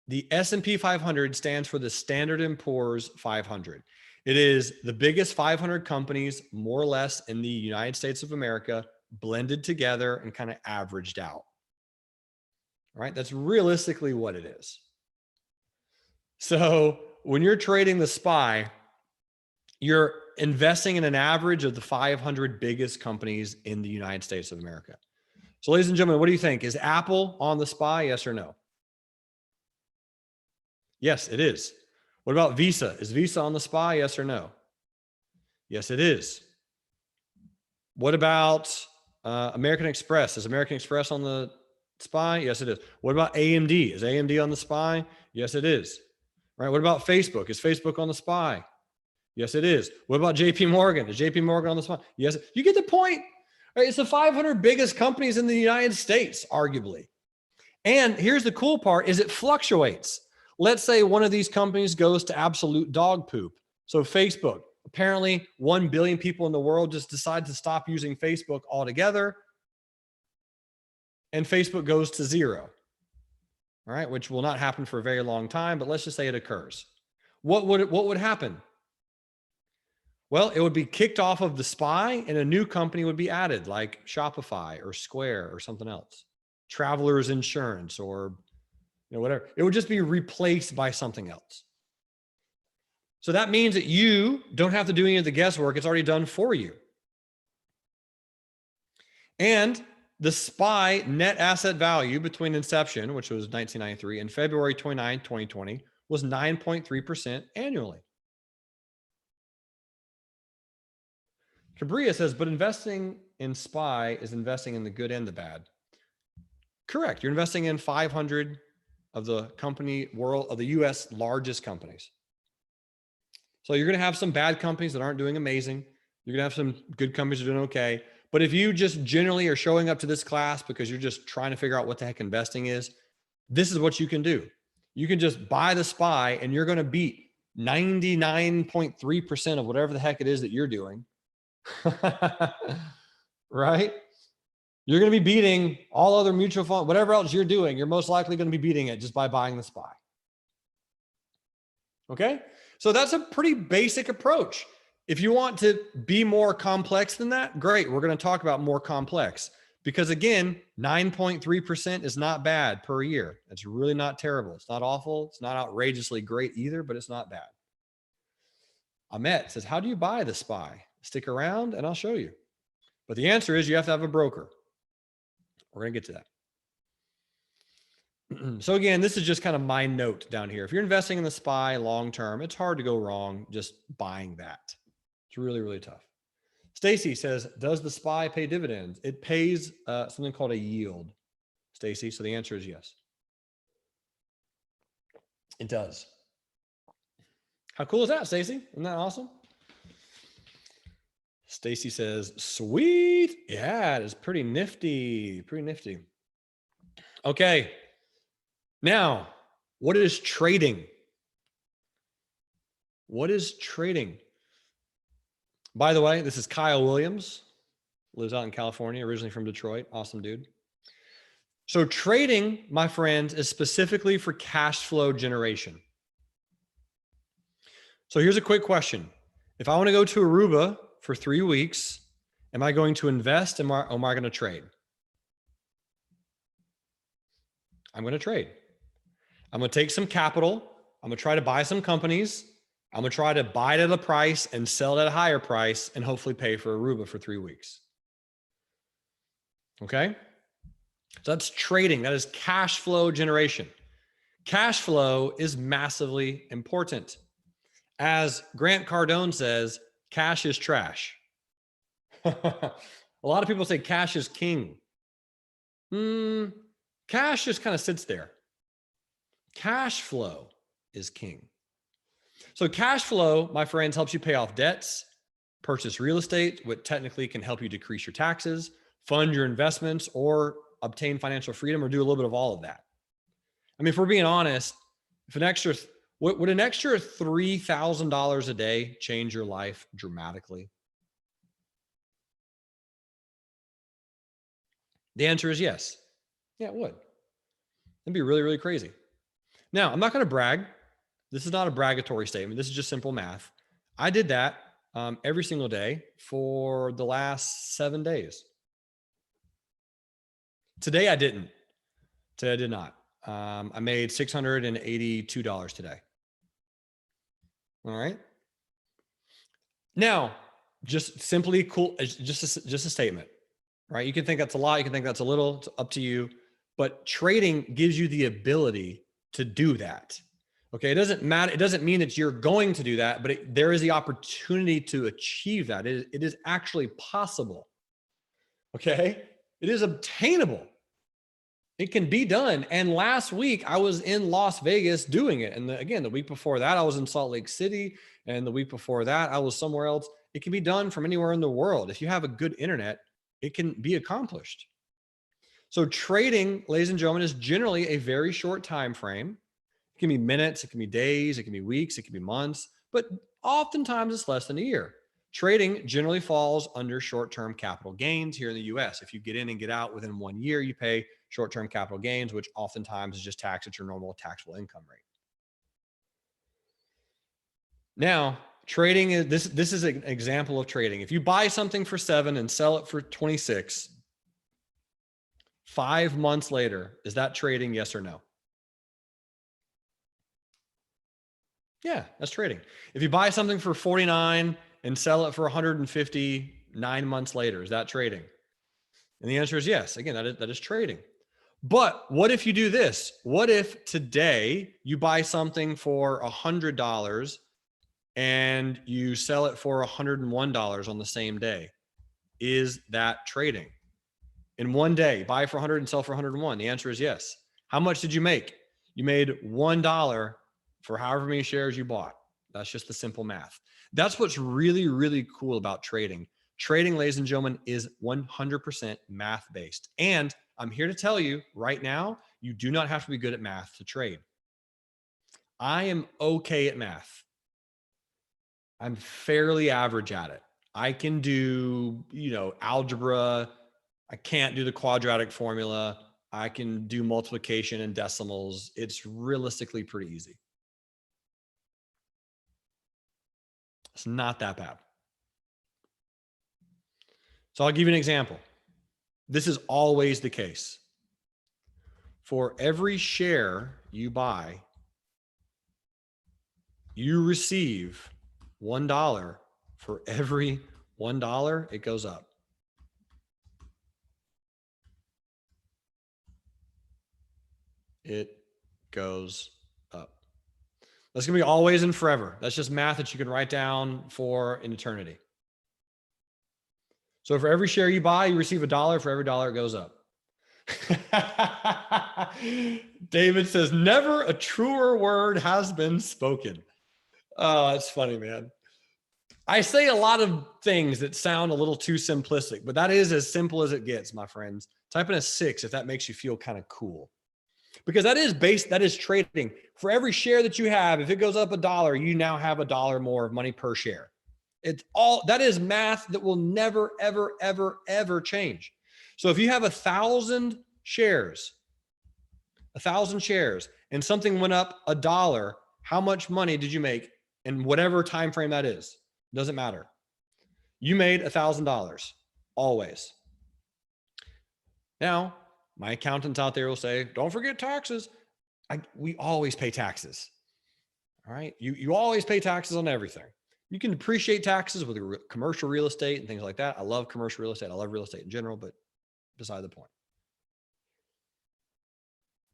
The S&P 500 stands for the Standard & Poor's 500. It is the biggest 500 companies, more or less, in the United States of America, blended together and kind of averaged out. All right, that's realistically what it is. So when you're trading the SPY, you're investing in an average of the 500 biggest companies in the United States of America. So ladies and gentlemen, what do you think? Is Apple on the SPY? Yes or no? Yes, it is. What about Visa? Is Visa on the SPY? Yes or no? Yes, it is. What about American Express? Is American Express on the SPY? Yes, it is. What about AMD? Is AMD on the SPY? Yes, it is. All right. What about Facebook? Is Facebook on the SPY? Yes, it is. What about JP Morgan? Is JP Morgan on the SPY? Yes. You get the point. Right? It's the 500 biggest companies in the United States, arguably. And here's the cool part is it fluctuates. Let's say one of these companies goes to absolute dog poop. So Facebook, apparently 1 billion people in the world just decide to stop using Facebook altogether. And Facebook goes to zero. All right, which will not happen for a very long time, but let's just say it occurs. What would happen? Well, it would be kicked off of the SPY and a new company would be added, like Shopify or Square or something else. Travelers Insurance or whatever. It would just be replaced by something else. So that means that you don't have to do any of the guesswork. It's already done for you. And the SPY net asset value between inception, which was 1993, and February 29, 2020, was 9.3% annually. Cabria says, but investing in SPY is investing in the good and the bad. Correct. You're investing in 500 of the company world of the US largest companies. So you're going to have some bad companies that aren't doing amazing. You're going to have some good companies that are doing okay. But if you just generally are showing up to this class because you're just trying to figure out what the heck investing is, this is what you can do. You can just buy the SPY and you're going to beat 99.3% of whatever the heck it is that you're doing. right? You're going to be beating all other mutual fund, whatever else you're doing, you're most likely going to be beating it just by buying the SPY. Okay? So that's a pretty basic approach. If you want to be more complex than that, great. We're going to talk about more complex because again, 9.3% is not bad per year. It's really not terrible. It's not awful. It's not outrageously great either, but it's not bad. Ahmet says, how do you buy the SPY? Stick around and I'll show you. But the answer is you have to have a broker. We're going to get to that. So again, this is just kind of my note down here. If you're investing in the SPY long-term, it's hard to go wrong just buying that. It's really, really tough. Stacy says, does the SPY pay dividends? It pays something called a yield, Stacy. So the answer is yes. It does. How cool is that, Stacy? Isn't that awesome? Stacy says, sweet. Yeah, it is pretty nifty. Pretty nifty. Okay. Now, what is trading? What is trading? By the way, this is Kyle Williams, lives out in California, originally from Detroit. Awesome dude. So trading, my friends, is specifically for cash flow generation. So here's a quick question. If I want to go to Aruba for 3 weeks, am I going to invest or am I going to trade? I'm going to trade. I'm going to take some capital. I'm going to try to buy some companies. I'm going to try to buy it at a price and sell it at a higher price and hopefully pay for Aruba for 3 weeks. Okay? So that's trading. That is cash flow generation. Cash flow is massively important. As Grant Cardone says, cash is trash. A lot of people say cash is king. Cash just kind of sits there. Cash flow is king. So cash flow, my friends, helps you pay off debts, purchase real estate, which technically can help you decrease your taxes, fund your investments, or obtain financial freedom, or do a little bit of all of that. I mean, if we're being honest, if would an extra $3,000 a day change your life dramatically? The answer is yes. Yeah, it would. It'd be really, really crazy. Now, I'm not going to brag. This is not a bragatory statement. This is just simple math. I did that every single day for the last 7 days. Today, I didn't. Today, I did not. I made $682 today. All right. Now, just simply cool, just a statement, right? You can think that's a lot. You can think that's a little. It's up to you. But trading gives you the ability to do that. Okay. It doesn't matter. It doesn't mean that you're going to do that, but there is the opportunity to achieve that. It is actually possible. Okay. It is obtainable. It can be done. And last week I was in Las Vegas doing it. And again, the week before that, I was in Salt Lake City. And the week before that, I was somewhere else. It can be done from anywhere in the world. If you have a good internet, it can be accomplished. So trading, ladies and gentlemen, is generally a very short time frame. It can be minutes, it can be days, it can be weeks, it can be months, but oftentimes it's less than a year. Trading generally falls under short-term capital gains here in the US. If you get in and get out within 1 year, you pay short-term capital gains, which oftentimes is just taxed at your normal taxable income rate. Now, trading is this is an example of trading. If you buy something for 7 and sell it for 26, 5 months later, is that trading? Yes or no? Yeah, that's trading. If you buy something for 49 and sell it for 150 9 months later, is that trading? And the answer is yes. Again, that is trading. But what if you do this? What if today you buy something for $100 and you sell it for $101 on the same day? Is that trading? In 1 day, buy for 100 and sell for 101. The answer is yes. How much did you make? You made $1 for however many shares you bought. That's just the simple math. That's what's really, really cool about trading. Trading, ladies and gentlemen, is 100% math-based. And I'm here to tell you right now, you do not have to be good at math to trade. I am okay at math. I'm fairly average at it. I can do, algebra. I can't do the quadratic formula. I can do multiplication and decimals. It's realistically pretty easy. It's not that bad. So I'll give you an example. This is always the case. For every share you buy, you receive $1. For every $1, it goes up. It goes up. That's going to be always and forever. That's just math that you can write down for an eternity. So for every share you buy, you receive $1. For every dollar, it goes up. David says, never a truer word has been spoken. Oh, that's funny, man. I say a lot of things that sound a little too simplistic, but that is as simple as it gets, my friends. Type in a 6 if that makes you feel kind of cool. Because that is trading. For every share that you have, if it goes up $1, you now have $1 more of money per share. That is math that will never, ever, ever, ever change. So if you have 1,000 shares, and something went up $1, how much money did you make in whatever time frame that is? Doesn't matter. You made $1,000 always. Now, my accountants out there will say, don't forget taxes. We always pay taxes. All right. You always pay taxes on everything. You can depreciate taxes with commercial real estate and things like that. I love commercial real estate. I love real estate in general, but beside the point.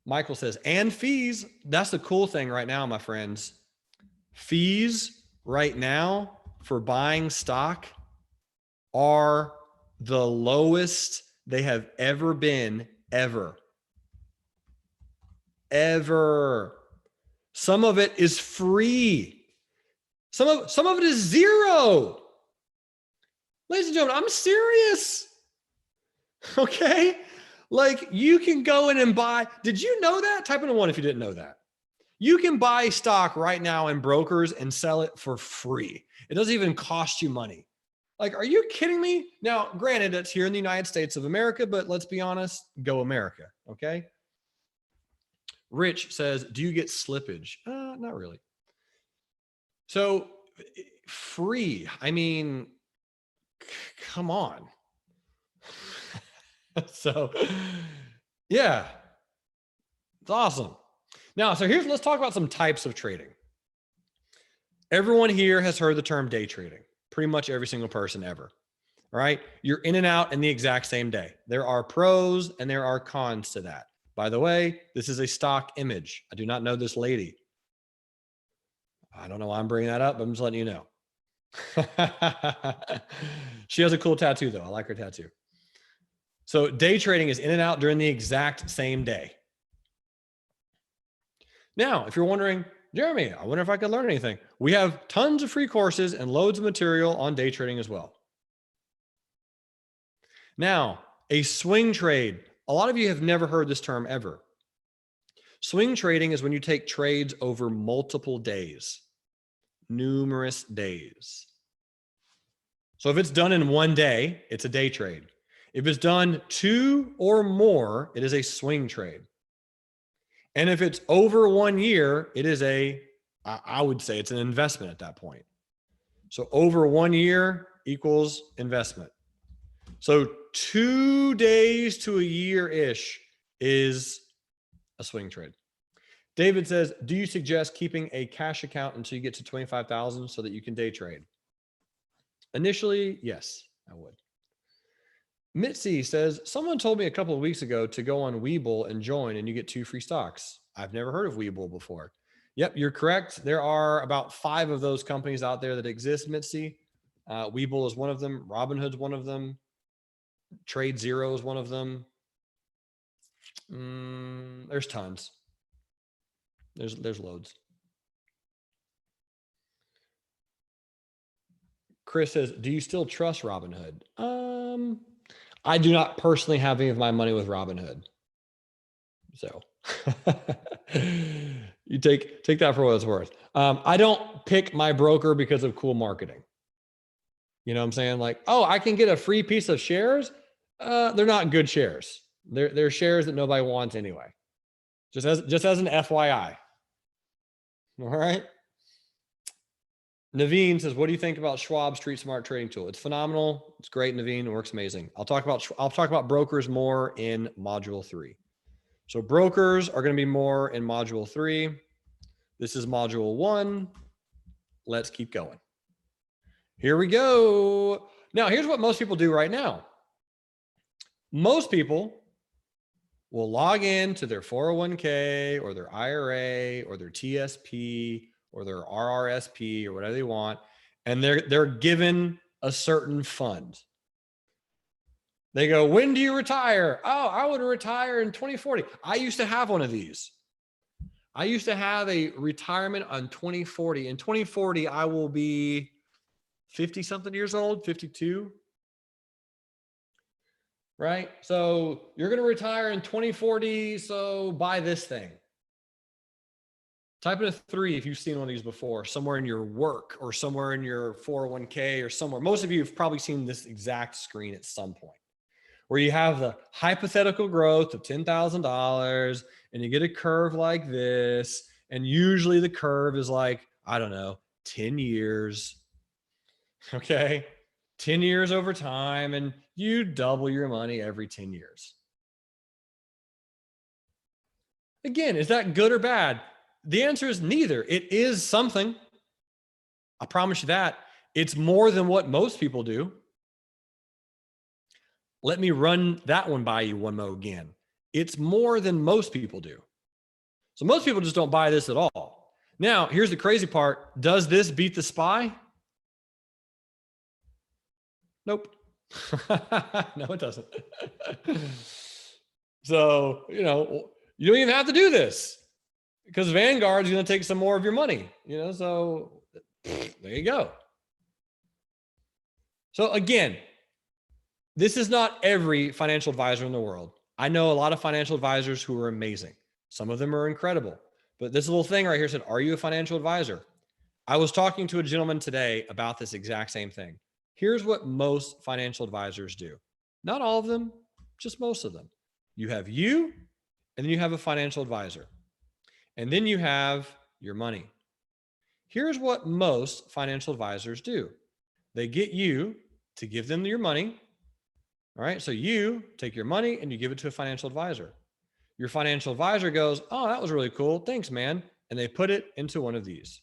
Michael says, and fees. That's the cool thing right now, my friends. Fees right now for buying stock are the lowest they have ever been, ever. Some of it is free. Some of it is zero. Ladies and gentlemen, I'm serious. Okay? Like, you can go in and buy. Did you know that? Type in a 1 if you didn't know that. You can buy stock right now in brokers and sell it for free. It doesn't even cost you money. Like, are you kidding me? Now, granted, it's here in the United States of America, but let's be honest, go America, okay? Rich says, do you get slippage? Not really. So free, I mean, come on. So yeah, it's awesome. Now, so let's talk about some types of trading. Everyone here has heard the term day trading. Pretty much every single person ever. All right. You're in and out in the exact same day. There are pros and there are cons to that. By the way, this is a stock image. I do not know this lady. I don't know why I'm bringing that up, but I'm just letting you know. She has a cool tattoo though. I like her tattoo. So day trading is in and out during the exact same day. Now, if you're wondering, Jeremy, I wonder if I could learn anything. We have tons of free courses and loads of material on day trading as well. Now, a swing trade. A lot of you have never heard this term ever. Swing trading is when you take trades over multiple days, numerous days. So if it's done in one day, it's a day trade. If it's done 2 or more, it is a swing trade. And if it's over 1 year, it is I would say it's an investment at that point. So over 1 year equals investment. So 2 days to a year-ish is a swing trade. David says, do you suggest keeping a cash account until you get to 25,000 so that you can day trade? Initially, yes, I would. Mitzi says, someone told me a couple of weeks ago to go on Webull and join and you get 2 free stocks. I've never heard of Webull before. Yep, you're correct. There are about 5 of those companies out there that exist, Mitzi. Webull is one of them. Robinhood's one of them. Trade Zero is one of them. There's tons. There's loads. Chris says, do you still trust Robinhood? I do not personally have any of my money with Robinhood. So you take that for what it's worth. I don't pick my broker because of cool marketing. You know what I'm saying? Like, oh, I can get a free piece of shares. They're not good shares. They're shares that nobody wants anyway. Just as an FYI. All right. Naveen says, what do you think about Schwab's Street Smart trading tool? It's phenomenal. It's great, Naveen. It works amazing. I'll talk about brokers more in module 3. So brokers are going to be more in module 3. This is module 1. Let's keep going. Here we go. Now, here's what most people do right now. Most people will log in to their 401k or their IRA or their TSP or their RRSP or whatever they want, and they're given a certain fund. They go, when do you retire? Oh, I would retire in 2040. I used to have one of these. I used to have a retirement on 2040. In 2040, I will be 50 something years old, 52. Right? So you're going to retire in 2040. So buy this thing. Type in a 3 if you've seen one of these before, somewhere in your work or somewhere in your 401k or somewhere. Most of you have probably seen this exact screen at some point, where you have the hypothetical growth of $10,000 and you get a curve like this. And usually the curve is like, I don't know, 10 years. Okay. 10 years over time, and you double your money every 10 years. Again, is that good or bad? The answer is neither. It is something. I promise you that. It's more than what most people do. Let me run that one by you one more again. It's more than most people do. So most people just don't buy this at all. Now, here's the crazy part. Does this beat the SPY? Nope. No, it doesn't. So, you don't even have to do this because Vanguard's going to take some more of your money, so there you go. So again, this is not every financial advisor in the world. I know a lot of financial advisors who are amazing. Some of them are incredible, but this little thing right here said, are you a financial advisor? I was talking to a gentleman today about this exact same thing. Here's what most financial advisors do. Not all of them, just most of them. You have you, and then you have a financial advisor. And then you have your money. Here's what most financial advisors do. They get you to give them your money. All right. So you take your money and you give it to a financial advisor. Your financial advisor goes, oh, that was really cool. Thanks, man. And they put it into one of these.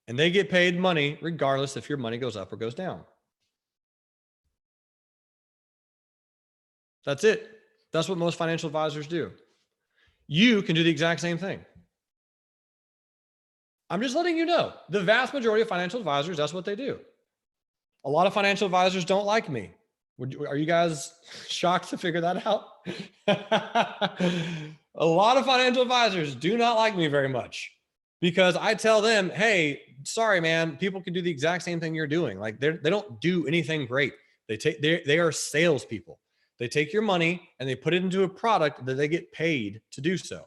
And they get paid money regardless if your money goes up or goes down. That's it. That's what most financial advisors do. You can do the exact same thing. I'm just letting you know, the vast majority of financial advisors, that's what they do. A lot of financial advisors don't like me. Are you guys shocked to figure that out? A lot of financial advisors do not like me very much because I tell them, hey, sorry, man, people can do the exact same thing you're doing. Like they don't do anything great. They are salespeople. They take your money and they put it into a product that they get paid to do so.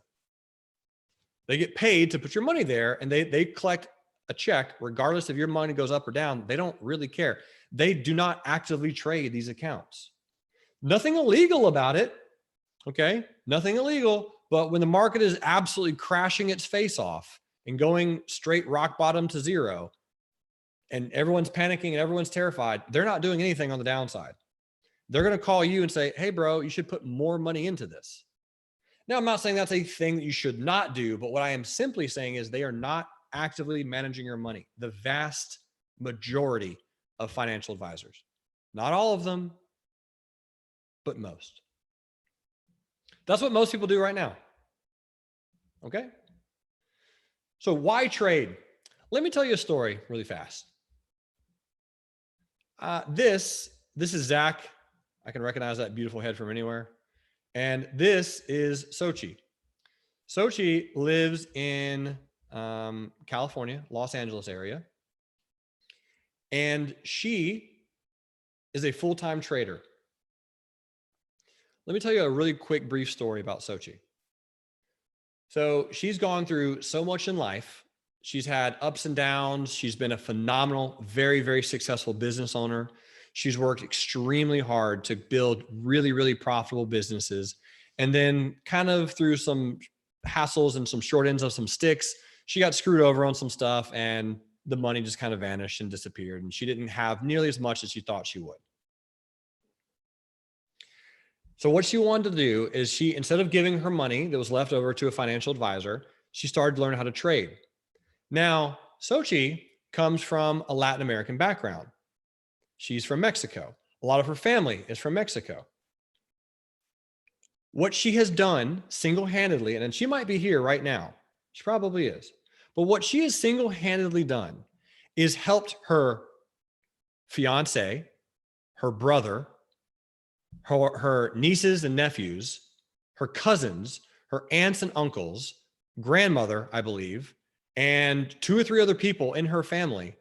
They get paid to put your money there, and they collect a check regardless if your money goes up or down. They don't really care. They do not actively trade these accounts. Nothing illegal about it. Okay. Nothing illegal. But when the market is absolutely crashing its face off and going straight rock bottom to zero, and everyone's panicking and everyone's terrified, they're not doing anything on the downside. They're going to call you and say, hey, bro, you should put more money into this. Now, I'm not saying that's a thing that you should not do, but what I am simply saying is they are not actively managing your money. The vast majority of financial advisors, not all of them, but most. That's what most people do right now. Okay. So why trade? Let me tell you a story really fast. This is Zach. I can recognize that beautiful head from anywhere. And this is Sochi. Sochi lives in California, Los Angeles area. And she is a full-time trader. Let me tell you a really quick, brief story about Sochi. So she's gone through so much in life. She's had ups and downs. She's been a phenomenal, very, very successful business owner. She's worked extremely hard to build really, really profitable businesses. And then kind of through some hassles and some short ends of some sticks, she got screwed over on some stuff and the money just kind of vanished and disappeared. And she didn't have nearly as much as she thought she would. So what she wanted to do is she, instead of giving her money that was left over to a financial advisor, she started to learn how to trade. Now, Xochitl comes from a Latin American background. She's from Mexico. A lot of her family is from Mexico. What she has done single-handedly, and she might be here right now, she probably is, but what she has single-handedly done is helped her fiance, her brother, her nieces and nephews, her cousins, her aunts and uncles, grandmother, I believe, and 2 or 3 other people in her family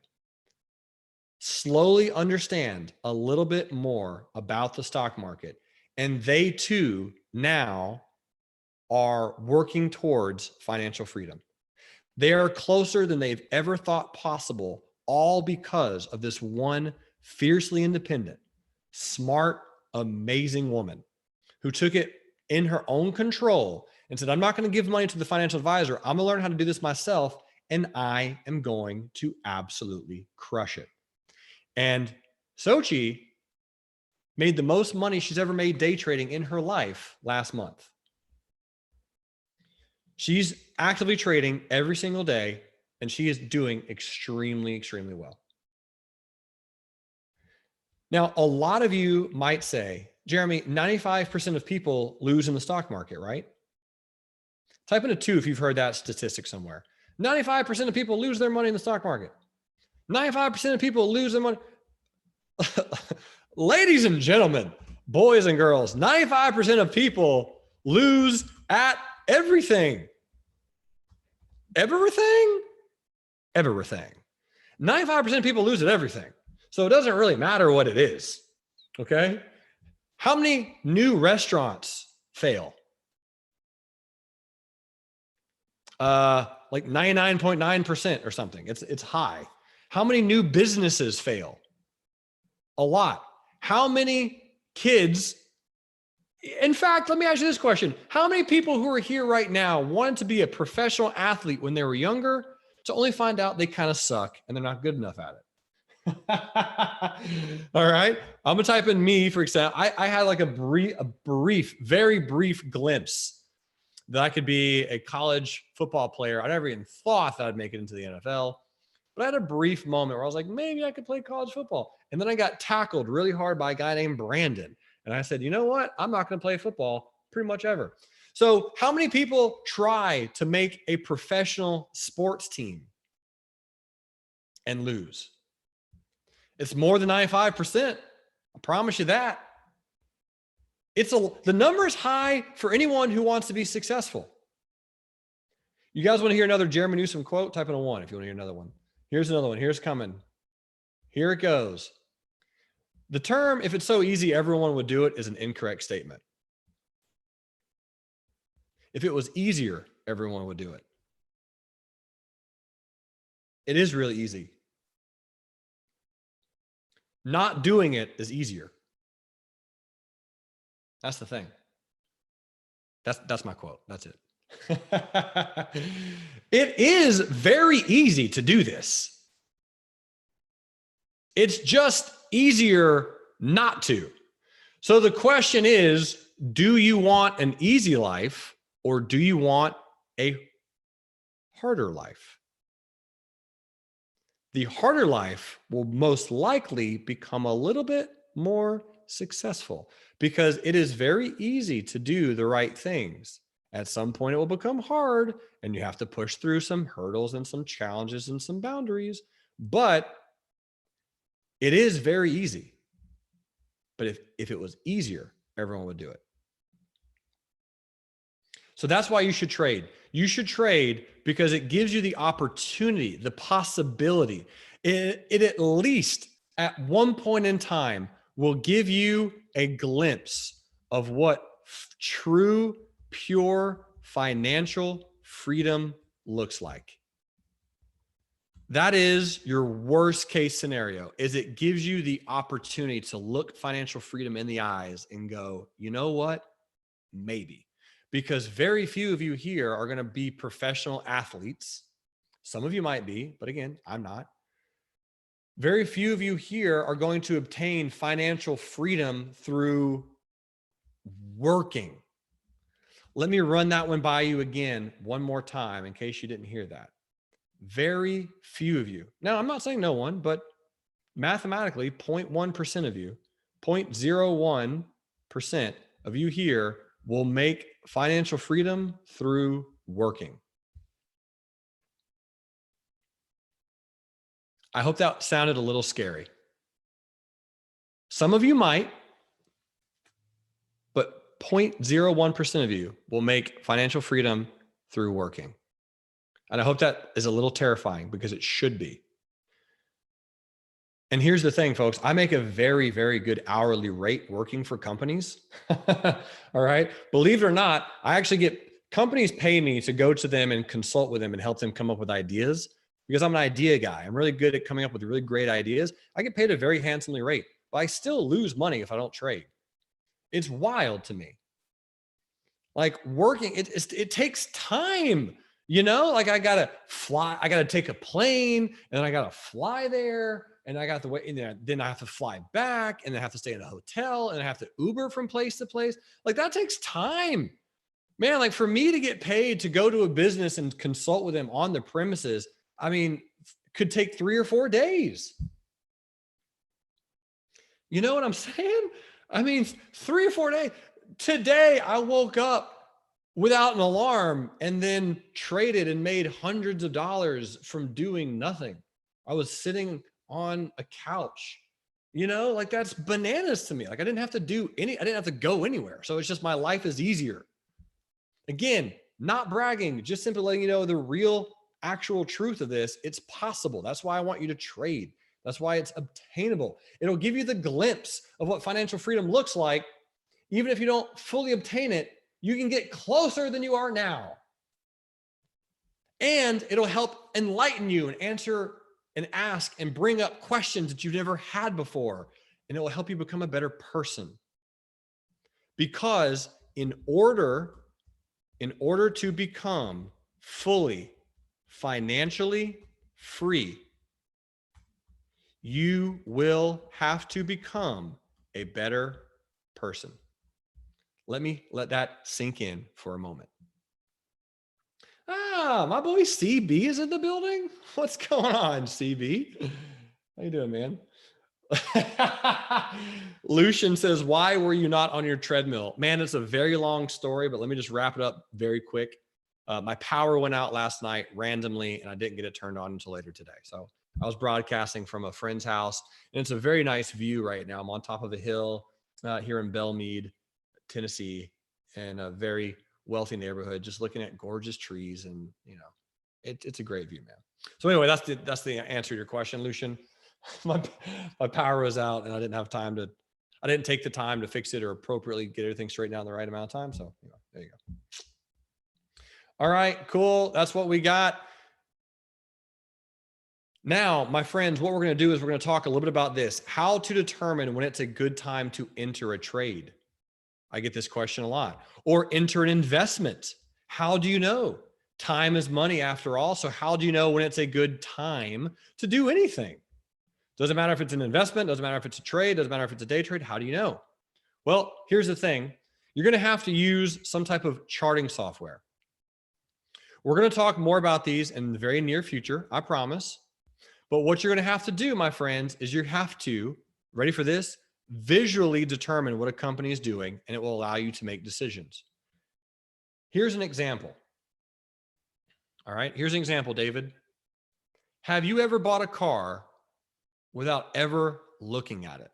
slowly understand a little bit more about the stock market. And they too now are working towards financial freedom. They are closer than they've ever thought possible, all because of this one fiercely independent, smart, amazing woman who took it in her own control and said, I'm not going to give money to the financial advisor. I'm going to learn how to do this myself, and I am going to absolutely crush it. And Xochitl made the most money she's ever made day trading in her life last month. She's actively trading every single day, and she is doing extremely, extremely well. Now, a lot of you might say, Jeremy, 95% of people lose in the stock market, right? Type in a 2 if you've heard that statistic somewhere. 95% of people lose their money in the stock market. 95% of people lose their money. Ladies and gentlemen, boys and girls, 95% of people lose at everything. Everything? Everything. 95% of people lose at everything. So it doesn't really matter what it is. Okay? How many new restaurants fail? Like 99.9% or something. It's high. How many new businesses fail? A lot. How many kids? In fact, let me ask you this question. How many people who are here right now wanted to be a professional athlete when they were younger to only find out they kind of suck and they're not good enough at it? All right. I'm gonna type in me, for example. I had like a very brief glimpse that I could be a college football player. I never even thought that I'd make it into the NFL, but I had a brief moment where I was like, maybe I could play college football. And then I got tackled really hard by a guy named Brandon. And I said, you know what? I'm not going to play football pretty much ever. So how many people try to make a professional sports team and lose? It's more than 95%. I promise you that. The number is high for anyone who wants to be successful. You guys want to hear another Jeremy Newsom quote? Type in a 1 if you want to hear another one. Here's another one. Here's coming. Here it goes. The term, if it's so easy, everyone would do it, is an incorrect statement. If it was easier, everyone would do it. It is really easy. Not doing it is easier. That's the thing. That's my quote. That's it. It is very easy to do this. It's just easier not to. So the question is, do you want an easy life or do you want a harder life? The harder life will most likely become a little bit more successful because it is very easy to do the right things. At some point, it will become hard and you have to push through some hurdles and some challenges and some boundaries, but it is very easy. But if it was easier, everyone would do it. So that's why you should trade. You should trade because it gives you the opportunity, the possibility. It at least at one point in time will give you a glimpse of what true, pure financial freedom looks like. That is your worst case scenario, is it gives you the opportunity to look financial freedom in the eyes and go, you know what? Maybe. Because very few of you here are going to be professional athletes. Some of you might be, but again, I'm not. Very few of you here are going to obtain financial freedom through working. Let me run that one by you again one more time in case you didn't hear that. Very few of you. Now, I'm not saying no one, but mathematically, 0.1% of you, 0.01% of you here will make financial freedom through working. I hope that sounded a little scary. Some of you might, but 0.01% of you will make financial freedom through working. And I hope that is a little terrifying because it should be. And here's the thing, folks, I make a very, very good hourly rate working for companies. All right. Believe it or not, I actually get companies pay me to go to them and consult with them and help them come up with ideas because I'm an idea guy. I'm really good at coming up with really great ideas. I get paid a very handsomely rate, but I still lose money if I don't trade. It's wild to me. Like working, it takes time. You know, like I gotta fly, I gotta take a plane and then I gotta fly there and I got to wait, and then I have to fly back and then I have to stay in a hotel and I have to Uber from place to place. Like that takes time, man. Like for me to get paid to go to a business and consult with them on the premises, I mean, could take 3 or 4 days. You know what I'm saying? I mean, 3 or 4 days. Today I woke up without an alarm and then traded and made hundreds of dollars from doing nothing. I was sitting on a couch, you know, like that's bananas to me. Like I didn't have to go anywhere. So it's just my life is easier. Again, not bragging, just simply letting you know the real actual truth of this. It's possible. That's why I want you to trade. That's why it's obtainable. It'll give you the glimpse of what financial freedom looks like. Even if you don't fully obtain it, you can get closer than you are now. And it'll help enlighten you and answer and ask and bring up questions that you've never had before. And it will help you become a better person. Because in order to become fully financially free, you will have to become a better person. Let that sink in for a moment. My boy CB is in the building. What's going on, CB? How you doing, man? Lucian says, why were you not on your treadmill? Man, it's a very long story, but let me just wrap it up very quick. My power went out last night randomly, and I didn't get it turned on until later today. So I was broadcasting from a friend's house, and it's a very nice view right now. I'm on top of a hill here in Belmead, Tennessee, in a very wealthy neighborhood, just looking at gorgeous trees, and you know, it's a great view, man. So anyway, that's the answer to your question, Lucian. My power was out, and I didn't take the time to fix it or appropriately get everything straightened out in the right amount of time. So there you go. All right, cool. That's what we got. Now, my friends, what we're going to do is we're going to talk a little bit about this, how to determine when it's a good time to enter a trade. I get this question a lot. Or enter an investment. How do you know? Time is money after all. So how do you know when it's a good time to do anything? Doesn't matter if it's an investment, doesn't matter if it's a trade, doesn't matter if it's a day trade. How do you know? Well, here's the thing. You're going to have to use some type of charting software. We're going to talk more about these in the very near future, I promise. But what you're going to have to do, my friends, is you have to, ready for this, visually determine what a company is doing, and it will allow you to make decisions. Here's an example. All right, here's an example, David. Have you ever bought a car without ever looking at it?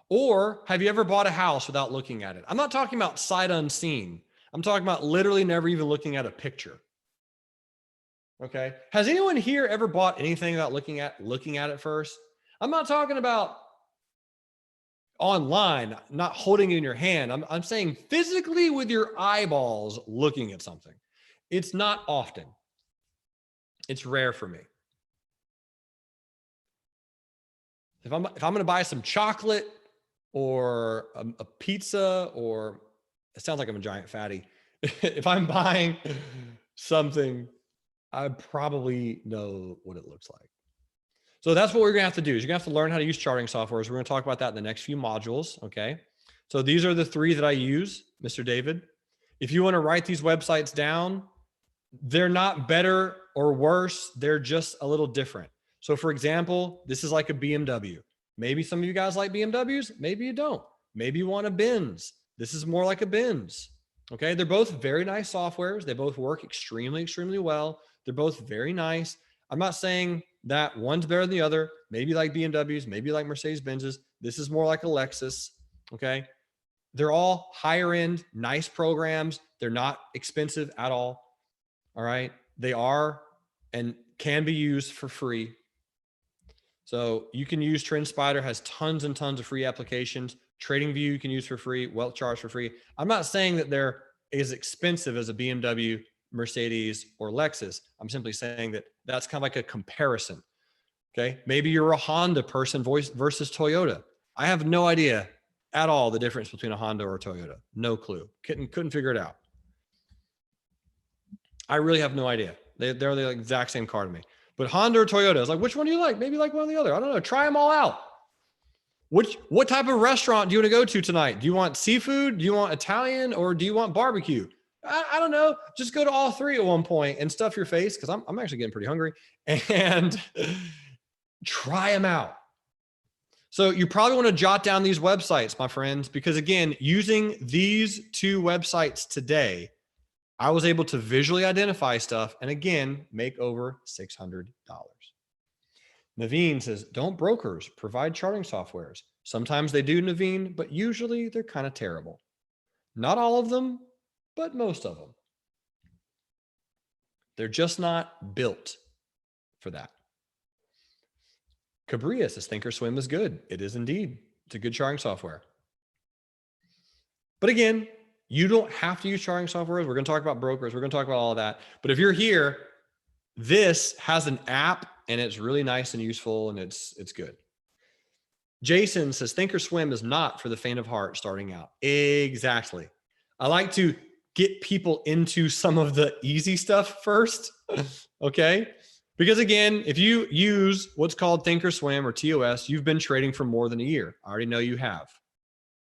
Or have you ever bought a house without looking at it? I'm not talking about sight unseen. I'm talking about literally never even looking at a picture. Okay. Has anyone here ever bought anything without looking at it first? I'm not talking about online, not holding it in your hand. I'm saying physically with your eyeballs looking at something. It's not often. It's rare for me. If I'm going to buy some chocolate or a pizza, or it sounds like I'm a giant fatty. If I'm buying something, I probably know what it looks like. So that's what we're going to have to do, is you're going to have to learn how to use charting softwares. We're going to talk about that in the next few modules. Okay. So these are the 3 that I use, Mr. David. If you want to write these websites down, they're not better or worse. They're just a little different. So for example, this is like a BMW. Maybe some of you guys like BMWs. Maybe you don't. Maybe you want a Benz. This is more like a Benz. Okay. They're both very nice softwares. They both work extremely, extremely well. They're both very nice. I'm not saying that one's better than the other. Maybe you like BMWs, maybe you like Mercedes-Benzes. This is more like a Lexus. Okay. They're all higher end, nice programs. They're not expensive at all. All right. They are and can be used for free. So you can use TrendSpider, has tons and tons of free applications. TradingView you can use for free, Wealth Charts for free. I'm not saying that they're as expensive as a BMW, Mercedes, or Lexus. I'm simply saying that that's kind of like a comparison. Okay. Maybe you're a Honda person versus Toyota. I have no idea at all the difference between a Honda or a Toyota. No clue. Couldn't figure it out. I really have no idea. They're the exact same car to me. But Honda or Toyota, it's like, which one do you like? Maybe you like one or the other. I don't know. Try them all out. What type of restaurant do you want to go to tonight? Do you want seafood? Do you want Italian? Or do you want barbecue? I don't know. Just go to all 3 at one point and stuff your face, because I'm actually getting pretty hungry, and try them out. So you probably want to jot down these websites, my friends, because again, using these 2 websites today, I was able to visually identify stuff and again, make over $600. Naveen says, don't brokers provide charting softwares? Sometimes they do, Naveen, but usually they're kind of terrible. Not all of them, but most of them. They're just not built for that. Cabria says, Thinkorswim is good. It is indeed. It's a good charting software. But again, you don't have to use charting software. We're going to talk about brokers. We're going to talk about all of that. But if you're here, this has an app and it's really nice and useful and it's good. Jason says, Thinkorswim is not for the faint of heart starting out. Exactly. I like to get people into some of the easy stuff first. Okay. Because again, if you use what's called Thinkorswim or TOS, you've been trading for more than a year. I already know you have.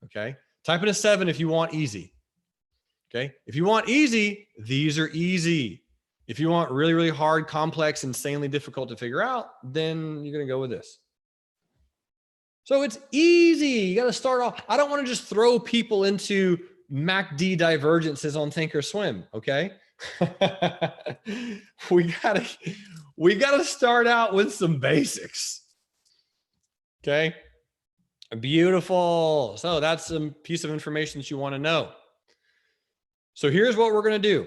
Okay. Type in a 7 if you want easy. Okay. If you want easy, these are easy. If you want really, really hard, complex, insanely difficult to figure out, then you're going to go with this. So it's easy. You got to start off. I don't want to just throw people into MACD divergences on Thinkorswim. Okay. we gotta start out with some basics. Okay. Beautiful. So that's some piece of information that you want to know. So here's what we're going to do.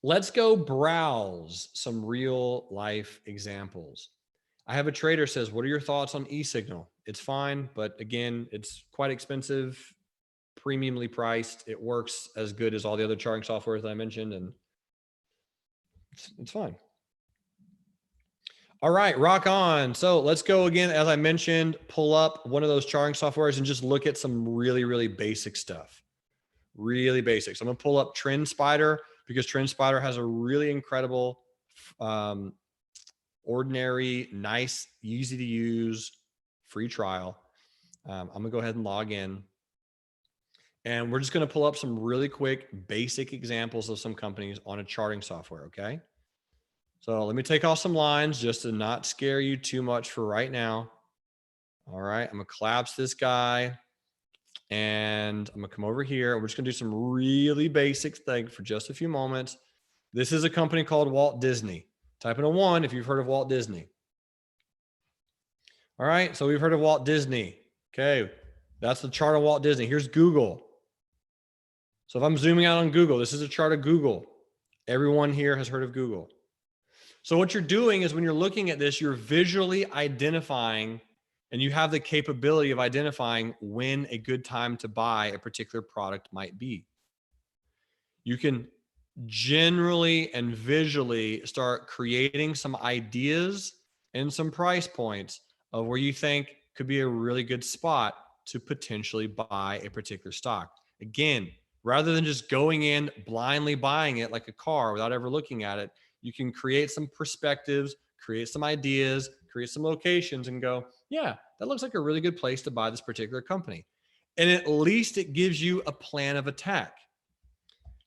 Let's go browse some real life examples. I have a trader says, what are your thoughts on eSignal? It's fine, but again, it's quite expensive, premiumly priced. It works as good as all the other charting softwares that I mentioned, and it's fine. All right, rock on. So let's go again. As I mentioned, pull up one of those charting softwares and just look at some really, really basic stuff. Really basic. So I'm going to pull up TrendSpider because TrendSpider has a really incredible, ordinary, nice, easy to use free trial. I'm going to go ahead and log in. And we're just going to pull up some really quick basic examples of some companies on a charting software. Okay. So let me take off some lines just to not scare you too much for right now. All right. I'm going to collapse this guy and I'm going to come over here. We're just going to do some really basic things for just a few moments. This is a company called Walt Disney. Type in a 1 if you've heard of Walt Disney. All right. So we've heard of Walt Disney. Okay. That's the chart of Walt Disney. Here's Google. So if I'm zooming out on Google, this is a chart of Google. Everyone here has heard of Google. So what you're doing is when you're looking at this, you're visually identifying and you have the capability of identifying when a good time to buy a particular product might be. You can generally and visually start creating some ideas and some price points of where you think could be a really good spot to potentially buy a particular stock. Again, rather than just going in blindly buying it like a car without ever looking at it, you can create some perspectives, create some ideas, create some locations and go, yeah, that looks like a really good place to buy this particular company. And at least it gives you a plan of attack.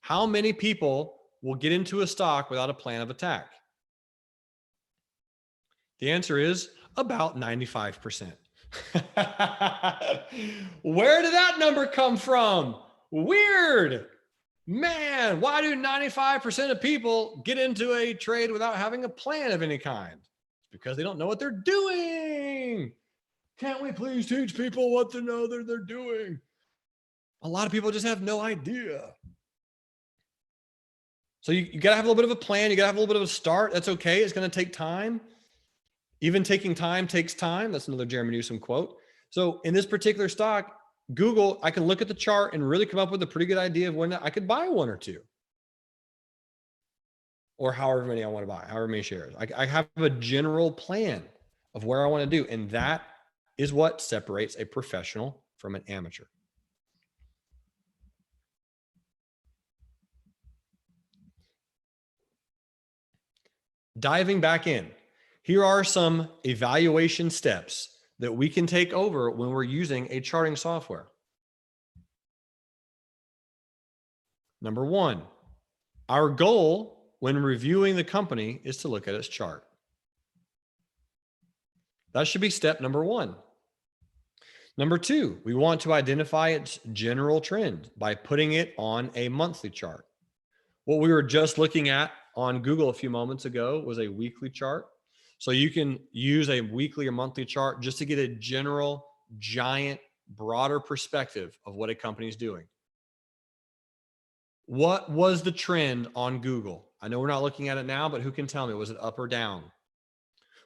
How many people will get into a stock without a plan of attack? The answer is about 95%. Where did that number come from? Weird. Man, why do 95% of people get into a trade without having a plan of any kind? It's because they don't know what they're doing. Can't we please teach people what to know that they're doing? A lot of people just have no idea. So you got to have a little bit of a plan. You got to have a little bit of a start. That's okay. It's going to take time. Even taking time takes time. That's another Jeremy Newsom quote. So in this particular stock, Google, I can look at the chart and really come up with a pretty good idea of when I could buy one or two. Or however many I want to buy, however many shares. I have a general plan of where I want to do. And that is what separates a professional from an amateur. Diving back in, here are some evaluation steps that we can take over when we're using a charting software. Number one, our goal when reviewing the company is to look at its chart. That should be step number one. Number two, we want to identify its general trend by putting it on a monthly chart. What we were just looking at on Google a few moments ago was a weekly chart. So you can use a weekly or monthly chart just to get a general, giant, broader perspective of what a company is doing. What was the trend on Google? I know we're not looking at it now, but who can tell me? Was it up or down?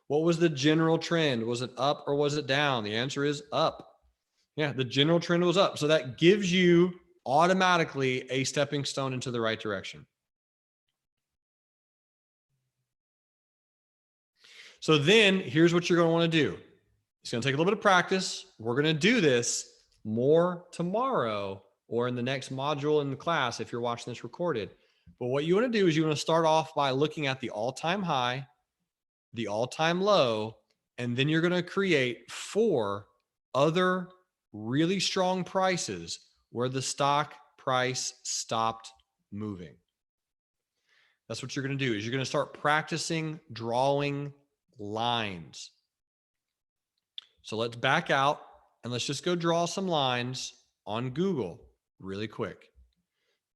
What was the general trend? Was it up or was it down? The answer is up. Yeah, the general trend was up. So that gives you automatically a stepping stone into the right direction. So then here's what you're going to want to do. It's going to take a little bit of practice. We're going to do this more tomorrow or in the next module in the class if you're watching this recorded. But what you want to do is you want to start off by looking at the all-time high, the all-time low, and then you're going to create 4 other really strong prices where the stock price stopped moving. That's what you're going to do is you're going to start practicing drawing lines. So let's back out and let's just go draw some lines on Google really quick.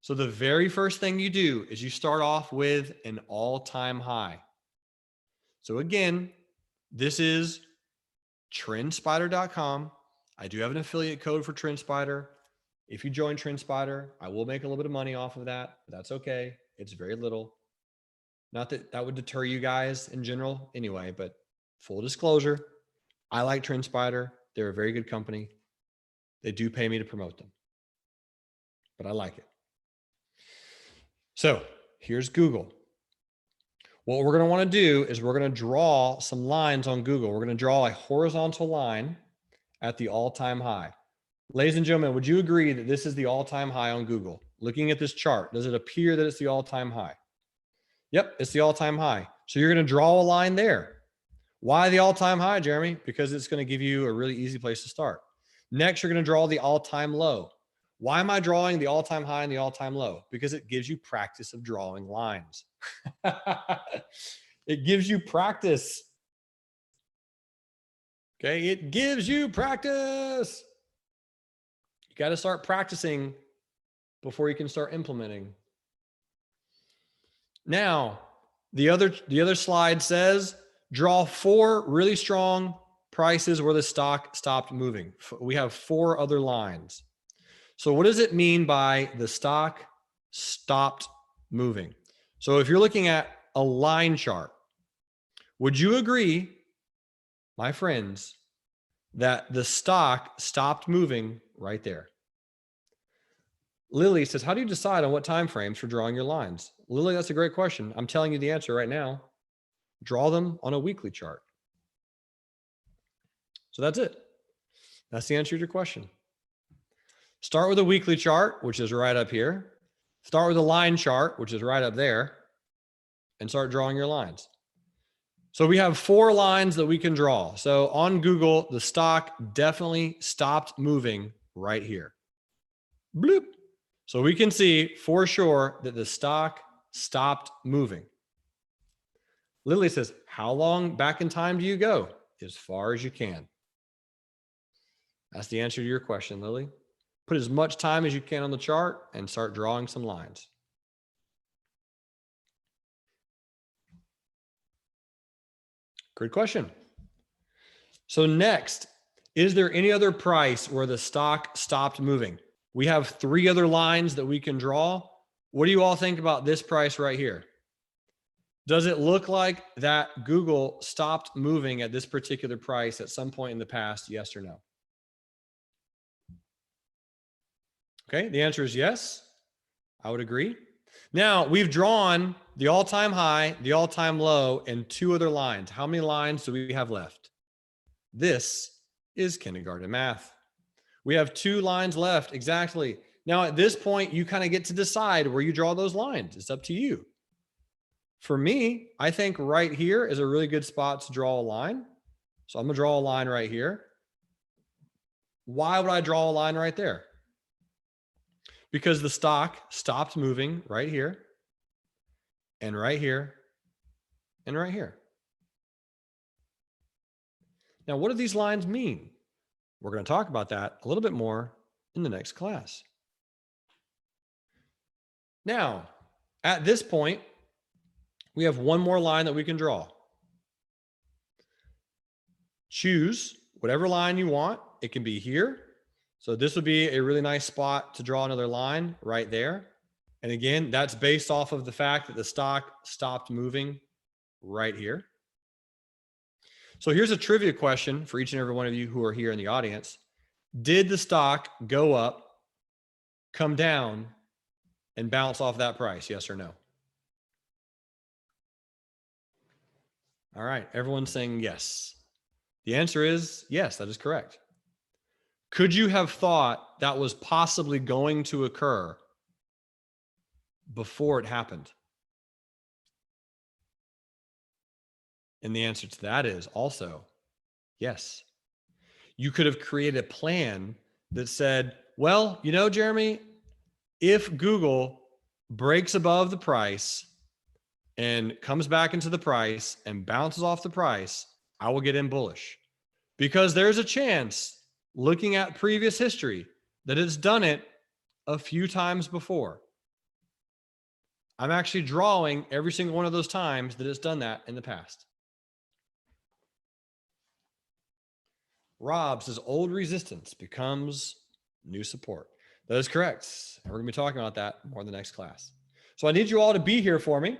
So the very first thing you do is you start off with an all-time high. So again, this is trendspider.com. I do have an affiliate code for TrendSpider. If you join TrendSpider, I will make a little bit of money off of that, but that's okay. It's very little. Not that that would deter you guys in general anyway, but full disclosure, I like TrendSpider. They're a very good company. They do pay me to promote them, but I like it. So here's Google. What we're going to want to do is we're going to draw some lines on Google. We're going to draw a horizontal line at the all-time high. Ladies and gentlemen, would you agree that this is the all-time high on Google? Looking at this chart, does it appear that it's the all-time high? Yep, it's the all-time high. So you're going to draw a line there. Why the all-time high, Jeremy? Because it's going to give you a really easy place to start. Next, you're going to draw the all-time low. Why am I drawing the all-time high and the all-time low? Because it gives you practice of drawing lines. It gives you practice. Okay, it gives you practice. You got to start practicing before you can start implementing. Now, the other slide says draw 4 really strong prices where the stock stopped moving. We have 4 other lines. So what does it mean by the stock stopped moving? So if you're looking at a line chart, would you agree, my friends, that the stock stopped moving right there? Lily says, how do you decide on what time frames for drawing your lines? Lily, that's a great question. I'm telling you the answer right now. Draw them on a weekly chart. So that's it. That's the answer to your question. Start with a weekly chart, which is right up here. Start with a line chart, which is right up there, and start drawing your lines. So we have 4 lines that we can draw. So on Google, the stock definitely stopped moving right here. Bloop. So we can see for sure that the stock stopped moving. Lily says, how long back in time do you go? As far as you can. That's the answer to your question, Lily. Put as much time as you can on the chart and start drawing some lines. Good question. So next, is there any other price where the stock stopped moving? We have 3 other lines that we can draw. What do you all think about this price right here? Does it look like that Google stopped moving at this particular price at some point in the past? Yes or no? Okay, the answer is yes. I would agree. Now, we've drawn the all-time high, the all-time low, and 2 other lines. How many lines do we have left? This is kindergarten math. We have 2 lines left, exactly. Now, at this point, you kind of get to decide where you draw those lines. It's up to you. For me, I think right here is a really good spot to draw a line. So I'm going to draw a line right here. Why would I draw a line right there? Because the stock stopped moving right here, and right here, and right here. Now, what do these lines mean? We're going to talk about that a little bit more in the next class. Now, at this point, we have one more line that we can draw. Choose whatever line you want. It can be here. So this would be a really nice spot to draw another line right there. And again, that's based off of the fact that the stock stopped moving right here. So here's a trivia question for each and every one of you who are here in the audience. Did the stock go up, come down, and bounce off that price? Yes or no? All right, everyone's saying yes. The answer is yes, that is correct. Could you have thought that was possibly going to occur before it happened? And the answer to that is also yes. You could have created a plan that said, well, you know, Jeremy, if Google breaks above the price and comes back into the price and bounces off the price, I will get in bullish. Because there's a chance, looking at previous history, that it's done it a few times before. I'm actually drawing every single one of those times that it's done that in the past. Rob says old resistance becomes new support. That is correct. And we're going to be talking about that more in the next class. So I need you all to be here for me.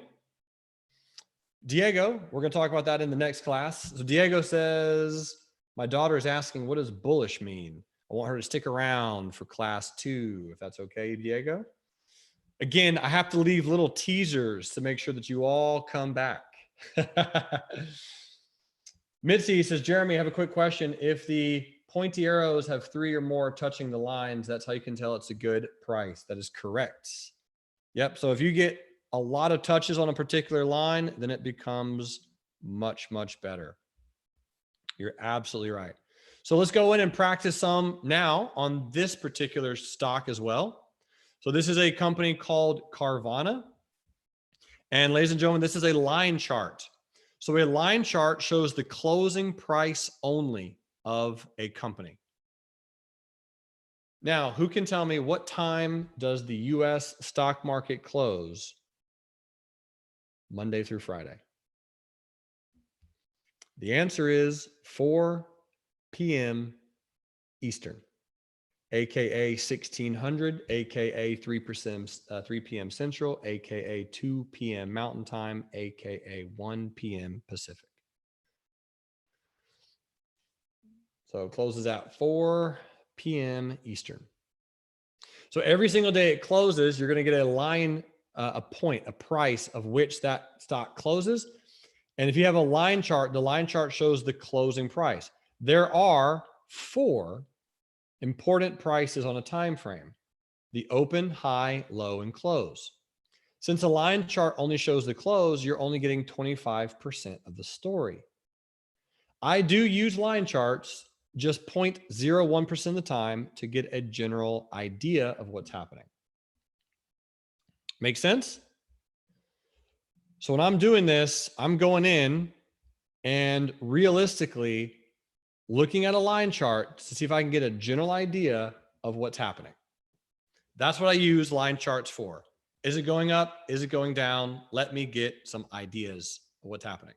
Diego, we're going to talk about that in the next class. So Diego says, my daughter is asking, what does bullish mean? I want her to stick around for class 2, if that's okay, Diego. Again, I have to leave little teasers to make sure that you all come back. Mitzi says, Jeremy, I have a quick question. If the pointy arrows have 3 or more touching the lines, that's how you can tell it's a good price. That is correct. Yep. So if you get a lot of touches on a particular line, then it becomes much, much better. You're absolutely right. So let's go in and practice some now on this particular stock as well. So this is a company called Carvana. And ladies and gentlemen, this is a line chart. So a line chart shows the closing price only of a company. Now, who can tell me what time does the US stock market close Monday through Friday? The answer is 4 p.m. Eastern, aka 1600, aka 3 p.m. Central, aka 2 p.m. Mountain Time, aka 1 p.m. Pacific. So it closes at 4 p.m. Eastern. So every single day it closes, you're going to get a line, a point, a price of which that stock closes. And if you have a line chart, the line chart shows the closing price. There are 4 important prices on a time frame: the open, high, low, and close. Since a line chart only shows the close, you're only getting 25% of the story. I do use line charts just 0.01% of the time to get a general idea of what's happening. Make sense? So when I'm doing this, I'm going in and realistically looking at a line chart to see if I can get a general idea of what's happening. That's what I use line charts for. Is it going up? Is it going down? Let me get some ideas of what's happening.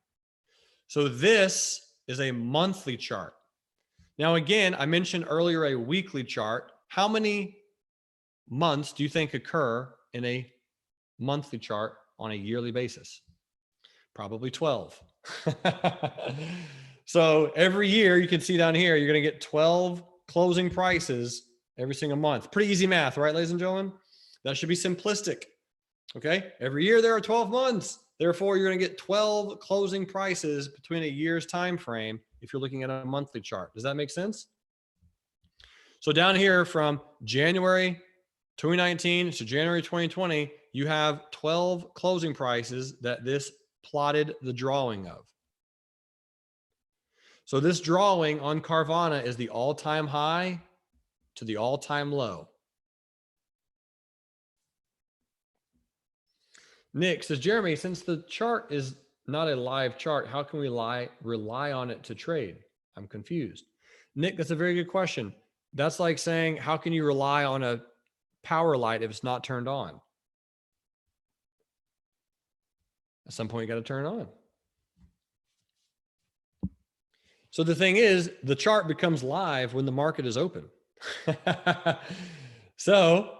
So this is a monthly chart. Now, again, I mentioned earlier a weekly chart. How many months do you think occur in a monthly chart on a yearly basis? Probably 12. So every year, you can see down here, you're going to get 12 closing prices every single month. Pretty easy math, right, ladies and gentlemen? That should be simplistic. Okay. Every year there are 12 months. Therefore, you're going to get 12 closing prices between a year's time frame if you're looking at a monthly chart. Does that make sense? So down here from January 2019 to January 2020, you have 12 closing prices that this plotted the drawing of. So this drawing on Carvana is the all-time high to the all-time low. Nick says, Jeremy, since the chart is not a live chart, how can we rely on it to trade? I'm confused. Nick, that's a very good question. That's like saying, how can you rely on a power light if it's not turned on? At some point, you got to turn it on. So the thing is, the chart becomes live when the market is open. So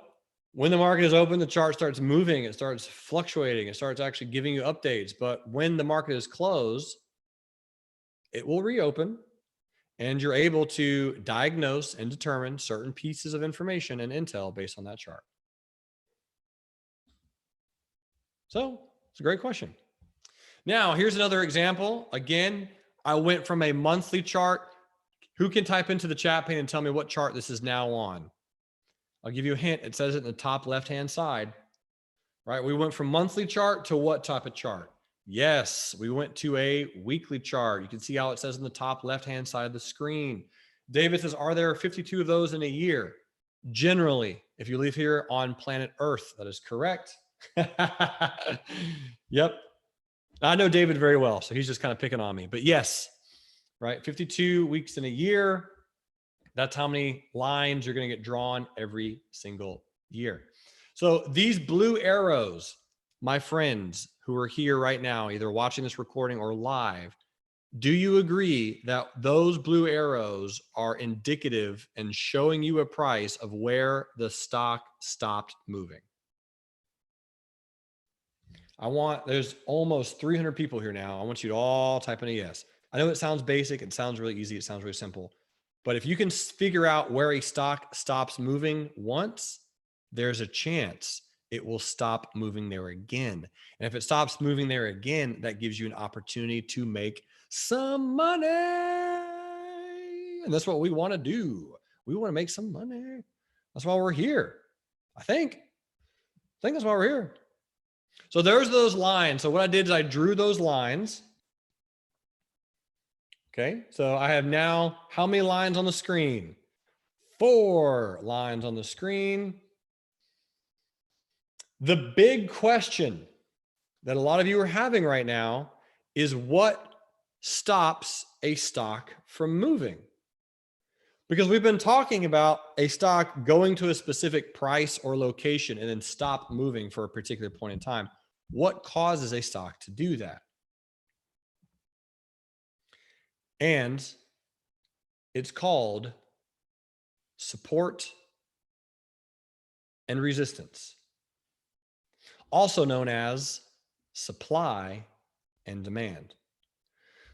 when the market is open, the chart starts moving, it starts fluctuating, it starts actually giving you updates. But when the market is closed, it will reopen and you're able to diagnose and determine certain pieces of information and intel based on that chart. So it's a great question. Now, here's another example. Again, I went from a monthly chart. Who can type into the chat pane and tell me what chart this is now on? I'll give you a hint. It says it in the top left-hand side, right? We went from monthly chart to what type of chart? Yes, we went to a weekly chart. You can see how it says in the top left-hand side of the screen. David says, are there 52 of those in a year? Generally, if you live here on planet Earth, that is correct. Yep. I know David very well, so he's just kind of picking on me. But yes, right? 52 weeks in a year. That's how many lines you're going to get drawn every single year. So these blue arrows, my friends who are here right now, either watching this recording or live, do you agree that those blue arrows are indicative and showing you a price of where the stock stopped moving? There's almost 300 people here now. I want you to all type in a yes. I know it sounds basic. It sounds really easy. It sounds really simple. But if you can figure out where a stock stops moving once, there's a chance it will stop moving there again. And if it stops moving there again, that gives you an opportunity to make some money. And that's what we want to do. We want to make some money. That's why we're here. I think that's why we're here. So there's those lines. So what I did is I drew those lines. Okay, so I have now how many lines on the screen? 4 lines on the screen. The big question that a lot of you are having right now is what stops a stock from moving? Because we've been talking about a stock going to a specific price or location and then stop moving for a particular point in time. What causes a stock to do that? And it's called support and resistance, also known as supply and demand.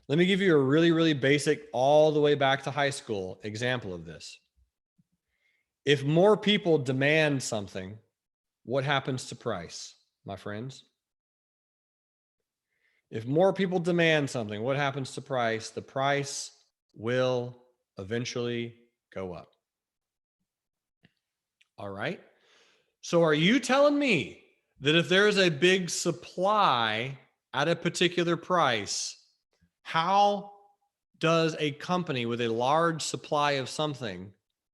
Let me give you a really, really basic, all the way back to high school example of this. If more people demand something, what happens to price, my friends? If more people demand something, what happens to price? The price will eventually go up. All right. So are you telling me that if there is a big supply at a particular price, how does a company with a large supply of something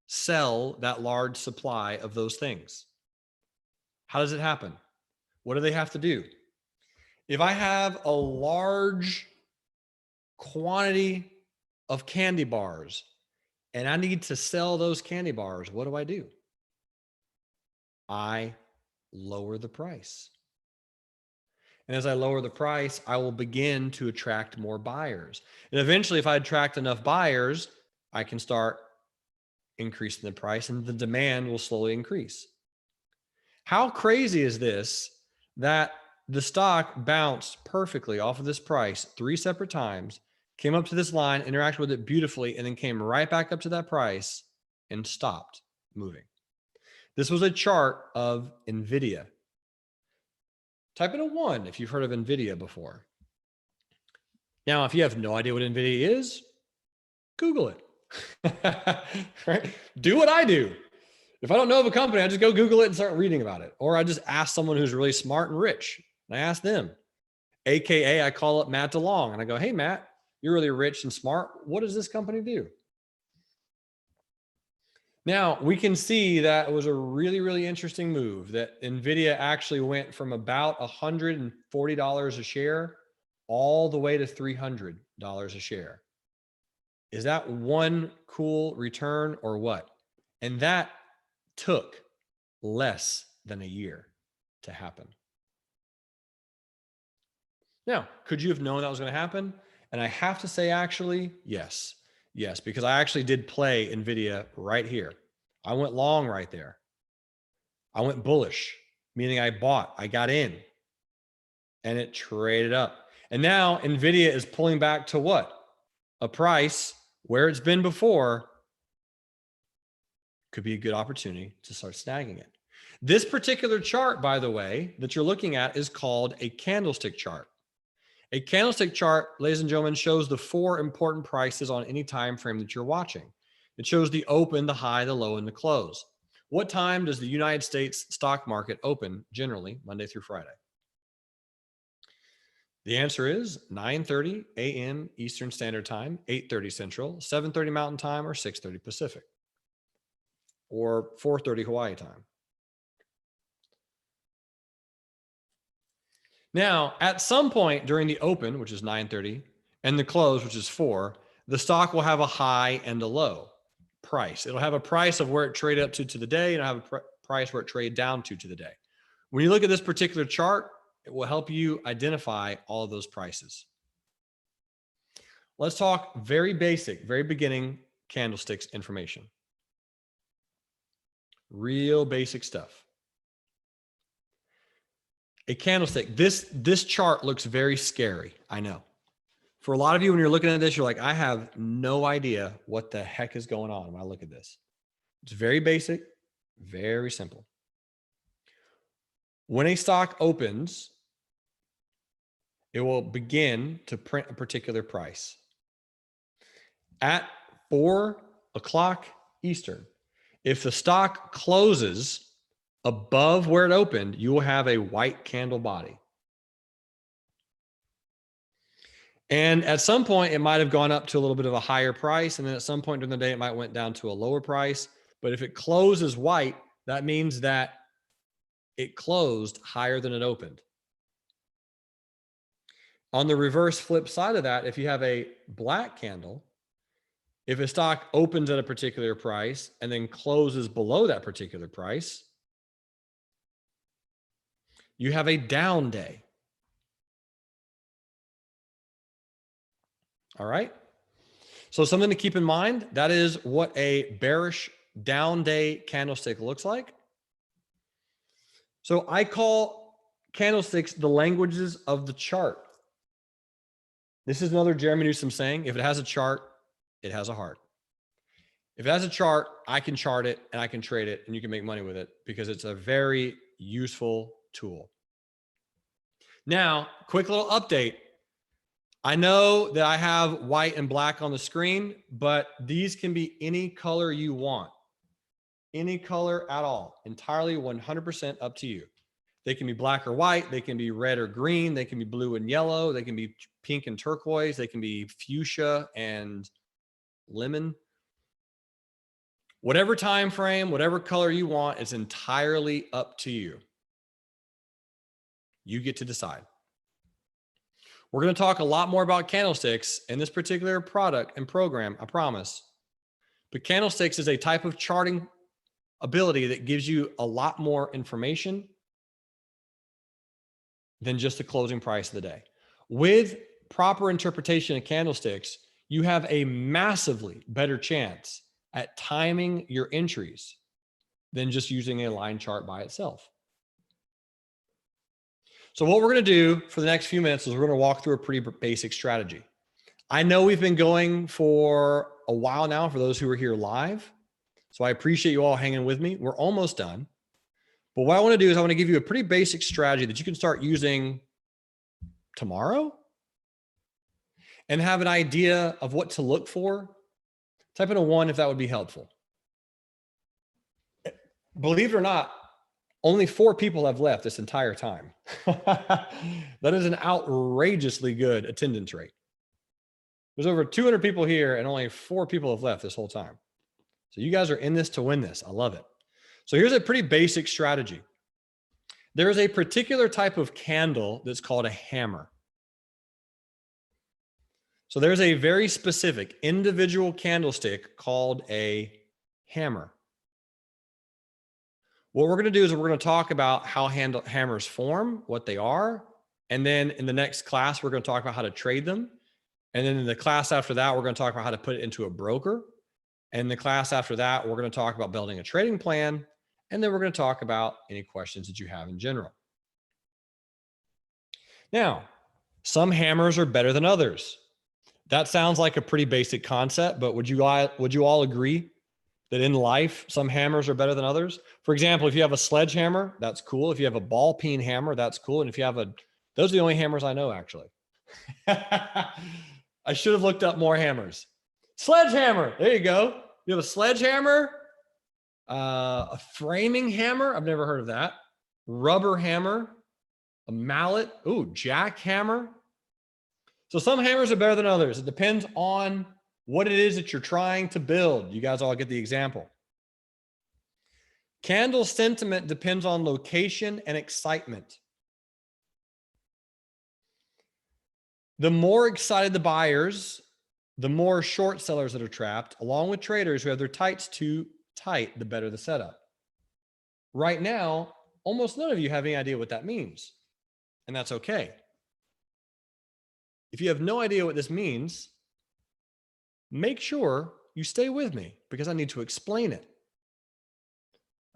sell that large supply of those things? How does it happen? What do they have to do? If I have a large quantity of candy bars and I need to sell those candy bars, what do? I lower the price. And as I lower the price, I will begin to attract more buyers. And eventually, if I attract enough buyers, I can start increasing the price and the demand will slowly increase. How crazy is this that the stock bounced perfectly off of this price 3 separate times, came up to this line, interacted with it beautifully, and then came right back up to that price and stopped moving? This was a chart of NVIDIA. Type in a 1 if you've heard of NVIDIA before. Now, if you have no idea what NVIDIA is, Google it. Right? Do what I do. If I don't know of a company, I just go Google it and start reading about it. Or I just ask someone who's really smart and rich, and I ask them. AKA, I call up Matt DeLong and I go, hey, Matt, you're really rich and smart. What does this company do? Now, we can see that it was a really, really interesting move that NVIDIA actually went from about $140 a share all the way to $300 a share. Is that one cool return or what? And that took less than a year to happen. Now, could you have known that was going to happen? And I have to say, actually, yes. Yes, because I actually did play NVIDIA right here. I went long right there. I went bullish, meaning I got in, and it traded up. And now NVIDIA is pulling back to what? A price where it's been before. Could be a good opportunity to start snagging it. This particular chart, by the way, that you're looking at is called a candlestick chart. A candlestick chart, ladies and gentlemen, shows the 4 important prices on any time frame that you're watching. It shows the open, the high, the low, and the close. What time does the United States stock market open generally, Monday through Friday? The answer is 9:30 a.m. Eastern Standard Time, 8:30 Central, 7:30 Mountain Time, or 6:30 Pacific, or 4:30 Hawaii time. Now, at some point during the open, which is 9:30, and the close, which is 4, the stock will have a high and a low price. It'll have a price of where it traded up to the day, and it'll have a price where it traded down to the day. When you look at this particular chart, it will help you identify all of those prices. Let's talk very basic, very beginning candlesticks information. Real basic stuff. A candlestick, this chart looks very scary, I know. For a lot of you, when you're looking at this, you're like, I have no idea what the heck is going on when I look at this. It's very basic, very simple. When a stock opens, it will begin to print a particular price. At 4 o'clock Eastern, if the stock closes above where it opened, you will have a white candle body. And at some point, it might have gone up to a little bit of a higher price. And then at some point during the day, it might went down to a lower price. But if it closes white, that means that it closed higher than it opened. On the reverse flip side of that, if you have a black candle, if a stock opens at a particular price and then closes below that particular price, you have a down day. All right. So something to keep in mind, that is what a bearish down day candlestick looks like. So I call candlesticks the languages of the chart. This is another Jeremy Newsom saying, if it has a chart, it has a heart. If it has a chart, I can chart it and I can trade it and you can make money with it because it's a very useful tool. Now, quick little update. I know that I have white and black on the screen, but these can be any color you want. Any color at all, entirely 100% up to you. They can be black or white. They can be red or green. They can be blue and yellow. They can be pink and turquoise. They can be fuchsia and lemon. Whatever time frame, whatever color you want, it's entirely up to you. You get to decide. We're going to talk a lot more about candlesticks in this particular product and program, I promise. But candlesticks is a type of charting ability that gives you a lot more information than just the closing price of the day. With proper interpretation of candlesticks, you have a massively better chance at timing your entries than just using a line chart by itself. So what we're going to do for the next few minutes is we're going to walk through a pretty basic strategy. I know we've been going for a while now for those who are here live. So I appreciate you all hanging with me. We're almost done. But what I want to do is I want to give you a pretty basic strategy that you can start using tomorrow and have an idea of what to look for. Type in a 1 if that would be helpful. Believe it or not, only 4 people have left this entire time. That is an outrageously good attendance rate. There's over 200 people here and only 4 people have left this whole time. So you guys are in this to win this. I love it. So here's a pretty basic strategy. There is a particular type of candle that's called a hammer. So there's a very specific individual candlestick called a hammer. What we're going to do is we're going to talk about how hammers form, what they are. And then in the next class, we're going to talk about how to trade them. And then in the class after that, we're going to talk about how to put it into a broker. And in the class after that, we're going to talk about building a trading plan. And then we're going to talk about any questions that you have in general. Now, some hammers are better than others. That sounds like a pretty basic concept, but would you all agree that in life, some hammers are better than others? For example, if you have a sledgehammer, that's cool. If you have a ball peen hammer, that's cool. And if you have those are the only hammers I know, actually. I should have looked up more hammers. Sledgehammer, there you go. You have a sledgehammer, a framing hammer. I've never heard of that. Rubber hammer, a mallet. Ooh, jackhammer. So some hammers are better than others. It depends on what it is that you're trying to build. You guys all get the example. Candle sentiment depends on location and excitement. The more excited the buyers, the more short sellers that are trapped, along with traders who have their tights too tight, the better the setup. Right now, almost none of you have any idea what that means, and that's okay. If you have no idea what this means, make sure you stay with me because I need to explain it.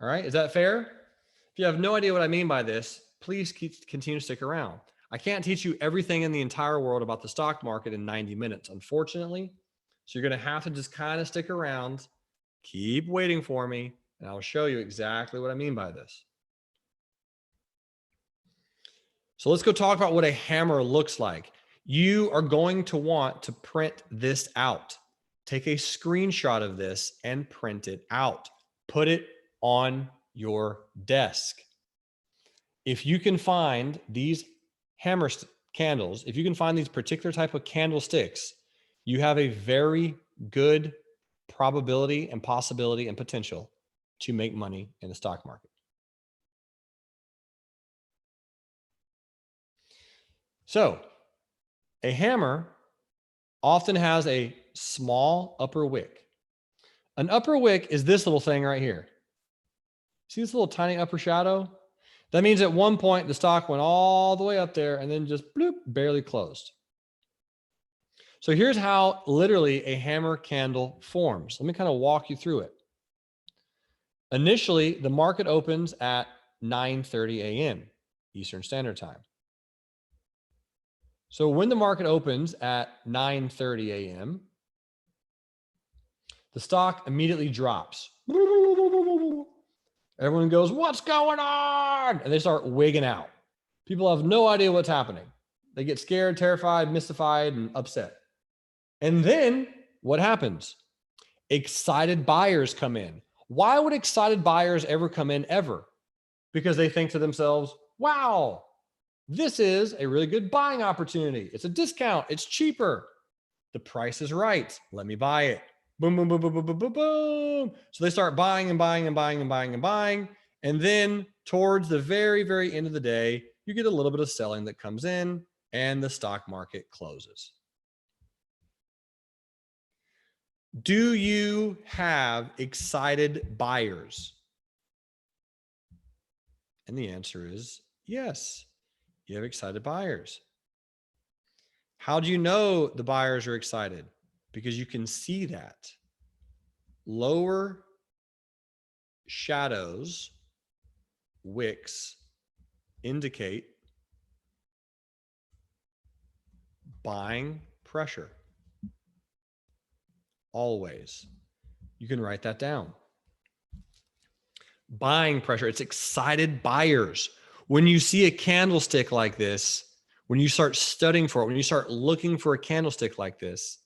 All right, is that fair? If you have no idea what I mean by this, please continue to stick around. I can't teach you everything in the entire world about the stock market in 90 minutes, unfortunately. So you're going to have to just kind of stick around, keep waiting for me, and I'll show you exactly what I mean by this. So let's go talk about what a hammer looks like. You are going to want to print this out. Take a screenshot of this and print it out. Put it on your desk. If you can find these hammer candles, if you can find these particular type of candlesticks, you have a very good probability and possibility and potential to make money in the stock market. So a hammer often has a small upper wick. An upper wick is this little thing right here. See this little tiny upper shadow? That means at one point the stock went all the way up there and then just bloop, barely closed. So here's how literally a hammer candle forms. Let me kind of walk you through it. Initially, the market opens at 9:30 a.m. Eastern Standard Time. So when the market opens at 9:30 a.m., The stock immediately drops. Everyone goes, what's going on? And they start wigging out. People have no idea what's happening. They get scared, terrified, mystified, and upset. And then what happens? Excited buyers come in. Why would excited buyers ever come in ever? Because they think to themselves, wow, this is a really good buying opportunity. It's a discount. It's cheaper. The price is right. Let me buy it. Boom, boom, boom, boom, boom, boom, boom, boom. So they start buying and buying and buying and buying and buying. And then towards the very, very end of the day, you get a little bit of selling that comes in and the stock market closes. Do you have excited buyers? And the answer is yes, you have excited buyers. How do you know the buyers are excited? Because you can see that. Lower shadows, wicks, indicate buying pressure. Always. You can write that down. Buying pressure. It's excited buyers. When you see a candlestick like this, when you start studying for it, when you start looking for a candlestick like this,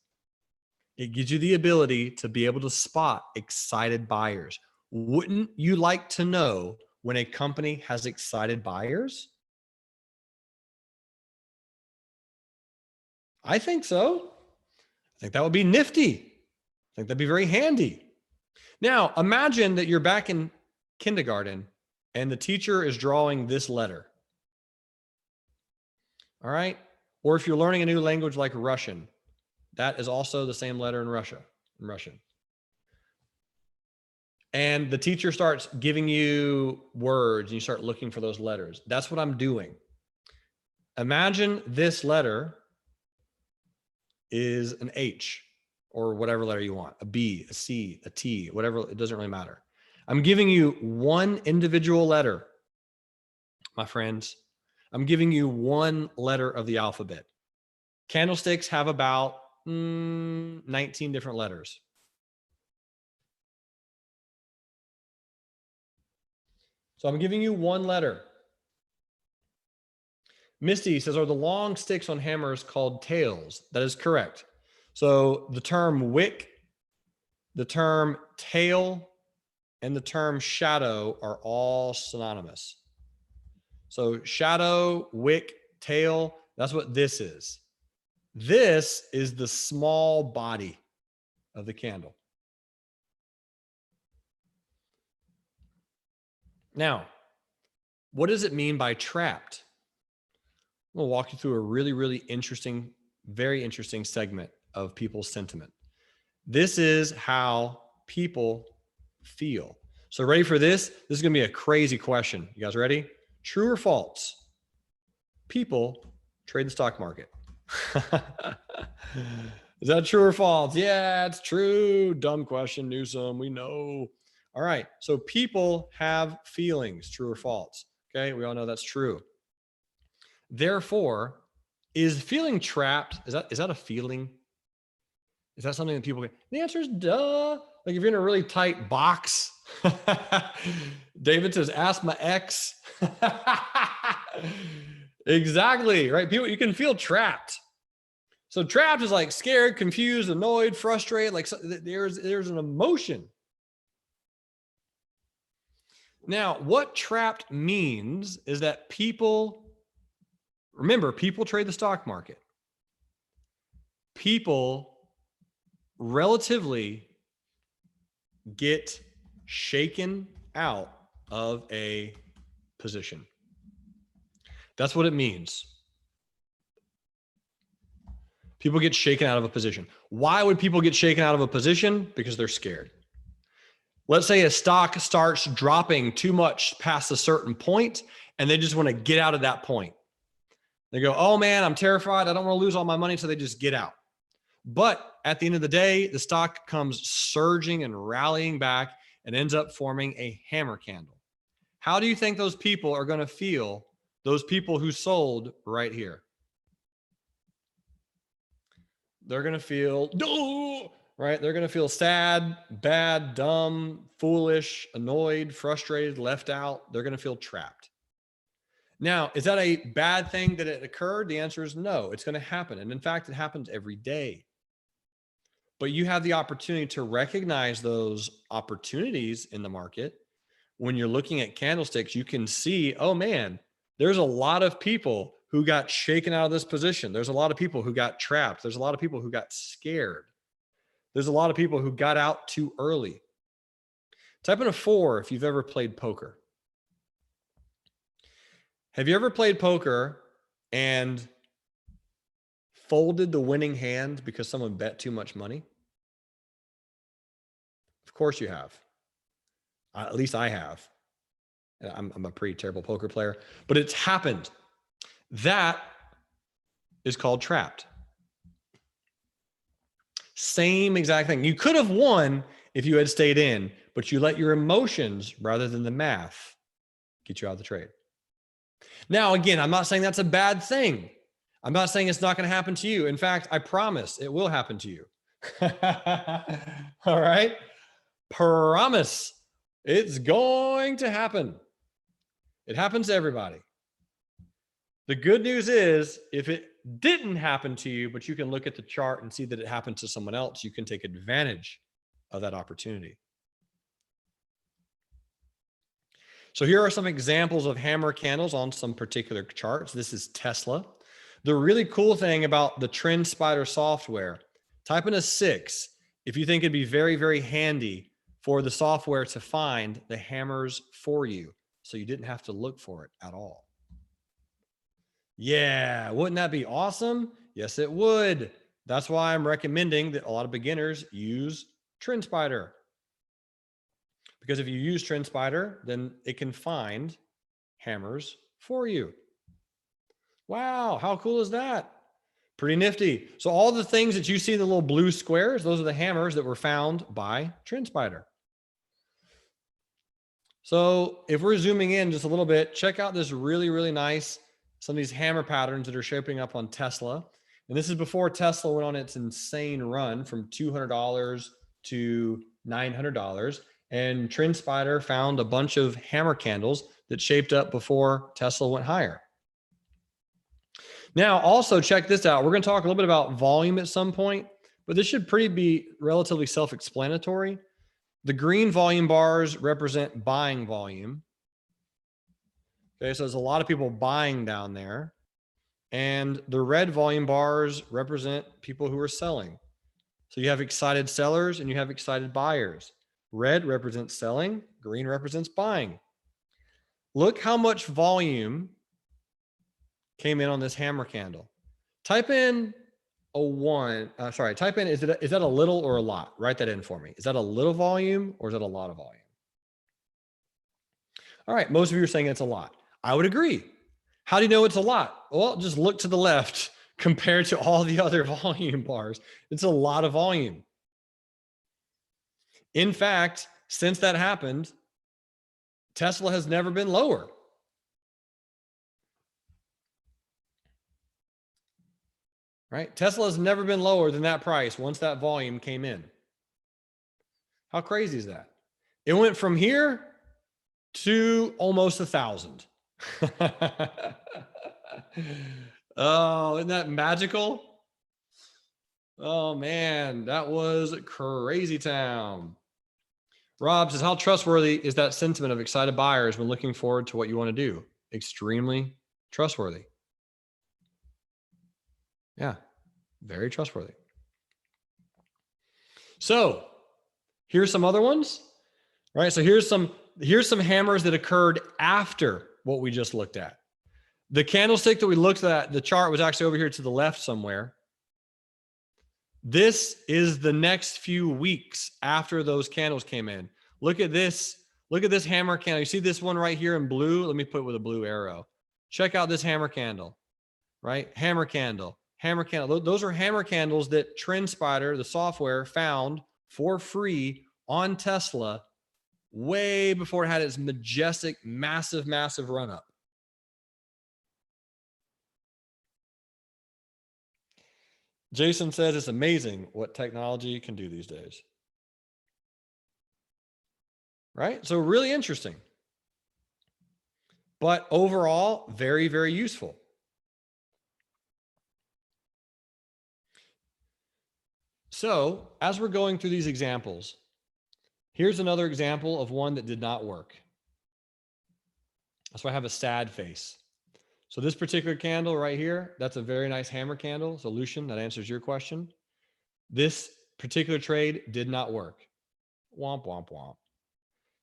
it gives you the ability to be able to spot excited buyers. Wouldn't you like to know when a company has excited buyers? I think so. I think that would be nifty. I think that'd be very handy. Now, imagine that you're back in kindergarten and the teacher is drawing this letter. All right? Or if you're learning a new language like Russian, that is also the same letter in Russian. And the teacher starts giving you words and you start looking for those letters. That's what I'm doing. Imagine this letter is an H or whatever letter you want, a B, a C, a T, whatever, it doesn't really matter. I'm giving you one individual letter, my friends. I'm giving you one letter of the alphabet. Candlesticks have about 19 different letters. So I'm giving you one letter. Misty says, are the long sticks on hammers called tails? That is correct. So the term wick, the term tail, and the term shadow are all synonymous. So shadow, wick, tail, that's what this is. This is the small body of the candle. Now, what does it mean by trapped? I'm going to walk you through a really, really interesting, very interesting segment of people's sentiment. This is how people feel. So ready for this? This is going to be a crazy question. You guys ready? True or false? People trade the stock market. Is that true or false? Yeah, it's true. Dumb question, Newsom. We know. All right. So people have feelings, true or false. Okay. We all know that's true. Therefore, is feeling trapped, is that a feeling? Is that something that people get? The answer is duh. Like if you're in a really tight box, David says, ask my ex. Exactly, right? People, you can feel trapped. So trapped is like scared, confused, annoyed, frustrated, like there's an emotion. Now, what trapped means is that people, remember, people trade the stock market. People relatively get shaken out of a position. That's what it means. People get shaken out of a position. Why would people get shaken out of a position? Because they're scared. Let's say a stock starts dropping too much past a certain point, and they just want to get out of that point. They go, oh man, I'm terrified. I don't want to lose all my money. So they just get out. But at the end of the day, the stock comes surging and rallying back and ends up forming a hammer candle. How do you think those people are going to feel, those people who sold right here? They're going to feel, oh, right? They're going to feel sad, bad, dumb, foolish, annoyed, frustrated, left out. They're going to feel trapped. Now, is that a bad thing that it occurred? The answer is no. It's going to happen. And in fact, it happens every day. But you have the opportunity to recognize those opportunities in the market. When you're looking at candlesticks, you can see, oh man, there's a lot of people who got shaken out of this position. There's a lot of people who got trapped. There's a lot of people who got scared. There's a lot of people who got out too early. Type in a 4 if you've ever played poker. Have you ever played poker and folded the winning hand because someone bet too much money? Of course you have. At least I have. I'm a pretty terrible poker player, but it's happened. That is called trapped. Same exact thing. You could have won if you had stayed in, but you let your emotions rather than the math get you out of the trade. Now, again, I'm not saying that's a bad thing. I'm not saying it's not going to happen to you. In fact, I promise it will happen to you. All right? Promise. It's going to happen. It happens to everybody. The good news is if it didn't happen to you, but you can look at the chart and see that it happened to someone else, you can take advantage of that opportunity. So here are some examples of hammer candles on some particular charts. This is Tesla. The really cool thing about the Trend Spider software, type in a 6 if you think it'd be very, very handy for the software to find the hammers for you, so you didn't have to look for it at all. Yeah, wouldn't that be awesome? Yes, it would. That's why I'm recommending that a lot of beginners use Trend Spider. Because if you use Trend Spider, then it can find hammers for you. Wow, how cool is that? Pretty nifty. So all the things that you see, the little blue squares, those are the hammers that were found by Trend Spider. So if we're zooming in just a little bit, check out this really, really nice, some of these hammer patterns that are shaping up on Tesla. And this is before Tesla went on its insane run from $200 to $900. And Trend Spider found a bunch of hammer candles that shaped up before Tesla went higher. Now, also check this out. We're going to talk a little bit about volume at some point, but this should be relatively self-explanatory. The green volume bars represent buying volume. Okay, so there's a lot of people buying down there. And the red volume bars represent people who are selling. So you have excited sellers and you have excited buyers. Red represents selling, green represents buying. Look how much volume came in on this hammer candle. Type in a 1, type in, is that a little or a lot? Write that in for me. Is that a little volume or is that a lot of volume? All right, most of you are saying it's a lot. I would agree. How do you know it's a lot? Well, just look to the left compared to all the other volume bars. It's a lot of volume. In fact, since that happened, Tesla has never been lower. Right? Tesla has never been lower than that price once that volume came in. How crazy is that? It went from here to almost 1,000. Oh, isn't that magical? Oh man, that was crazy town. Rob says, how trustworthy is that sentiment of excited buyers when looking forward to what you want to do? Extremely trustworthy. Yeah, very trustworthy. So here's some other ones, right? So here's some hammers that occurred after what we just looked at. The candlestick that we looked at, the chart was actually over here to the left somewhere. This is the next few weeks after those candles came in. Look at this. Look at this hammer candle. You see this one right here in blue? Let me put it with a blue arrow. Check out this hammer candle, right? Hammer candle, hammer candle. Those are hammer candles that Trend Spider, the software, found for free on Tesla way before it had its majestic, massive, massive run up. Jason says it's amazing what technology can do these days. Right? So really interesting. But overall, very, very useful. So as we're going through these examples, here's another example of one that did not work. That's why I have a sad face. So this particular candle right here, that's a very nice hammer candle solution that answers your question. This particular trade did not work. Womp, womp, womp.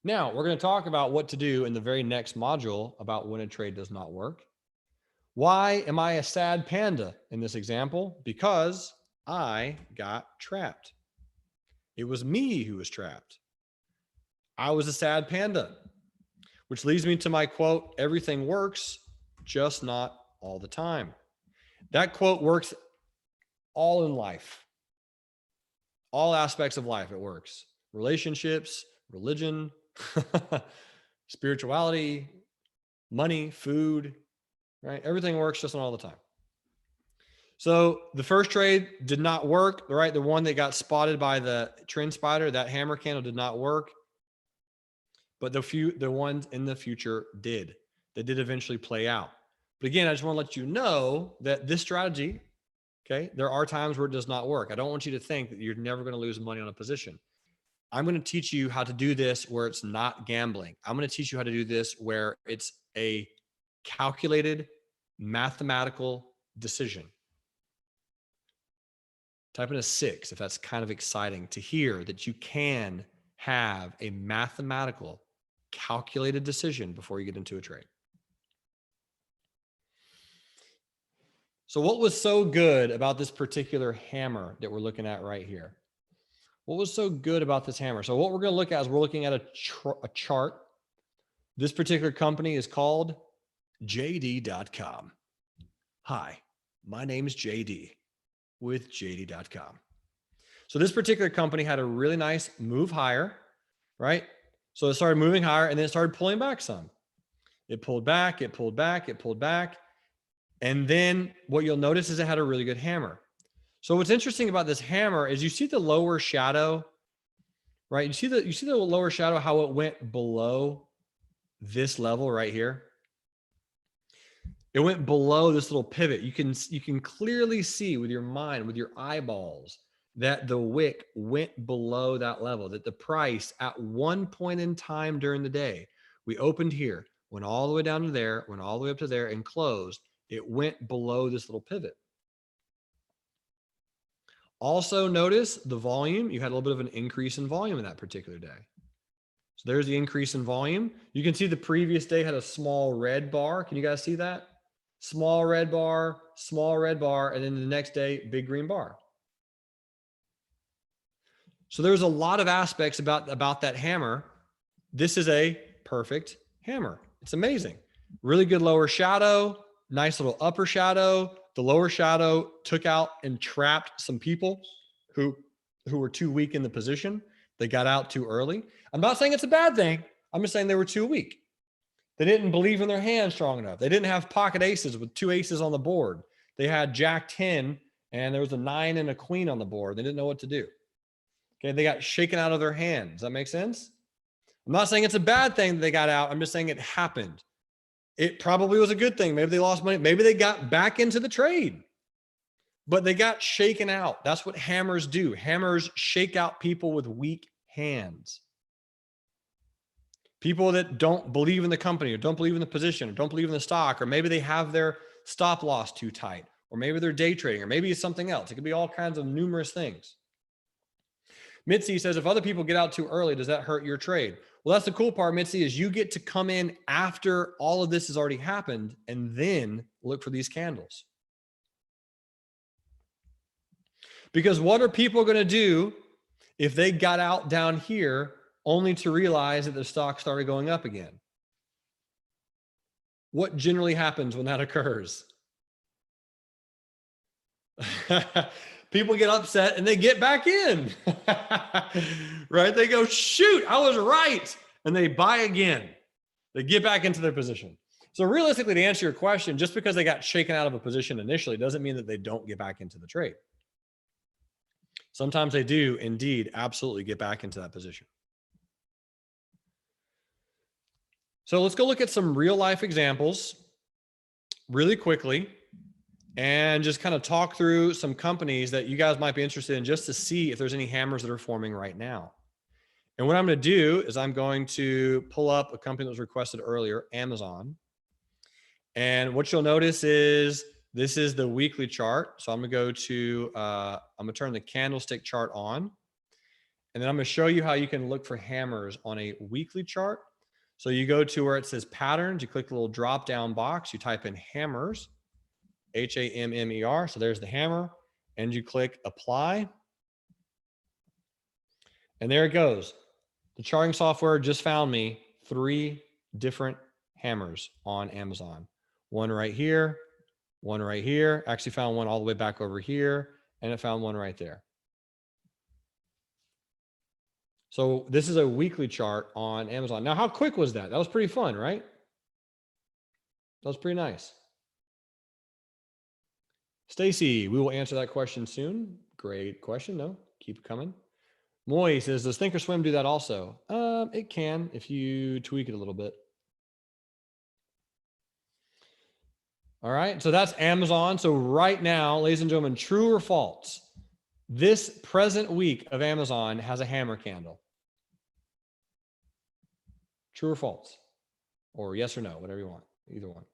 Now we're going to talk about what to do in the very next module about when a trade does not work. Why am I a sad panda in this example? Because I got trapped. It was me who was trapped. I was a sad panda, which leads me to my quote, everything works, just not all the time. That quote works all in life. All aspects of life, it works. Relationships, religion, spirituality, money, food, right? Everything works just not all the time. So the first trade did not work, right? The one that got spotted by the trend spider, that hammer candle did not work. But the ones in the future did. They did eventually play out. But again, I just want to let you know that this strategy, okay, there are times where it does not work. I don't want you to think that you're never going to lose money on a position. I'm going to teach you how to do this where it's not gambling. I'm going to teach you how to do this where it's a calculated mathematical decision. Type in a 6 if that's kind of exciting to hear that you can have a mathematical calculated decision before you get into a trade. So what was so good about this particular hammer that we're looking at right here? What was so good about this hammer? So what we're going to look at is we're looking at a chart. This particular company is called JD.com. Hi, my name is JD with JD.com. So this particular company had a really nice move higher, right? So it started moving higher and then it started pulling back some. It pulled back, it pulled back, it pulled back. And then what you'll notice is it had a really good hammer. So what's interesting about this hammer is you see the lower shadow, right? You see the lower shadow, how it went below this level right here. It went below this little pivot. You can clearly see with your mind, with your eyeballs, that the wick went below that level, that the price at one point in time during the day, we opened here, went all the way down to there, went all the way up to there and closed. It went below this little pivot. Also notice the volume. You had a little bit of an increase in volume in that particular day. So there's the increase in volume. You can see the previous day had a small red bar. Can you guys see that? Small red bar, and then the next day, big green bar. So there's a lot of aspects about that hammer. This is a perfect hammer. It's amazing. Really good lower shadow, nice little upper shadow. The lower shadow took out and trapped some people who were too weak in the position. They got out too early. I'm not saying it's a bad thing. I'm just saying they were too weak. They didn't believe in their hand strong enough. They didn't have pocket aces with 2 aces on the board. They had Jack 10 and there was a 9 and a queen on the board. They didn't know what to do. Okay, they got shaken out of their hand. Does that make sense? I'm not saying it's a bad thing that they got out. I'm just saying it happened. It probably was a good thing. Maybe they lost money. Maybe they got back into the trade, but they got shaken out. That's what hammers do. Hammers shake out people with weak hands. People that don't believe in the company or don't believe in the position or don't believe in the stock, or maybe they have their stop loss too tight, or maybe they're day trading, or maybe it's something else. It could be all kinds of numerous things. Mitzi says, if other people get out too early, does that hurt your trade? Well, that's the cool part, Mitzi, is you get to come in after all of this has already happened and then look for these candles. Because what are people going to do if they got out down here only to realize that the stock started going up again? What generally happens when that occurs? People get upset and they get back in, right? They go, shoot, I was right. And they buy again. They get back into their position. So realistically, to answer your question, just because they got shaken out of a position initially doesn't mean that they don't get back into the trade. Sometimes they do indeed absolutely get back into that position. So let's go look at some real life examples really quickly and just kind of talk through some companies that you guys might be interested in just to see if there's any hammers that are forming right now. And what I'm going to do is I'm going to pull up a company that was requested earlier, Amazon. And what you'll notice is this is the weekly chart. So I'm going to go to, I'm going to turn the candlestick chart on. And then I'm going to show you how you can look for hammers on a weekly chart. So you go to where it says patterns, you click the little drop down box, you type in hammers, H-A-M-M-E-R. So there's the hammer, and you click apply. And there it goes. The charting software just found me 3 different hammers on Amazon. One right here, one right here. Actually found one all the way back over here, and it found one right there. So this is a weekly chart on Amazon. Now, how quick was that? That was pretty fun, right? That was pretty nice. Stacy, we will answer that question soon. Great question. No, keep it coming. Moy says, does Thinkorswim do that also? It can if you tweak it a little bit. All right, so that's Amazon. So right now, ladies and gentlemen, true or false? This present week of Amazon has a hammer candle. True or false? Or yes or no, whatever you want, either one.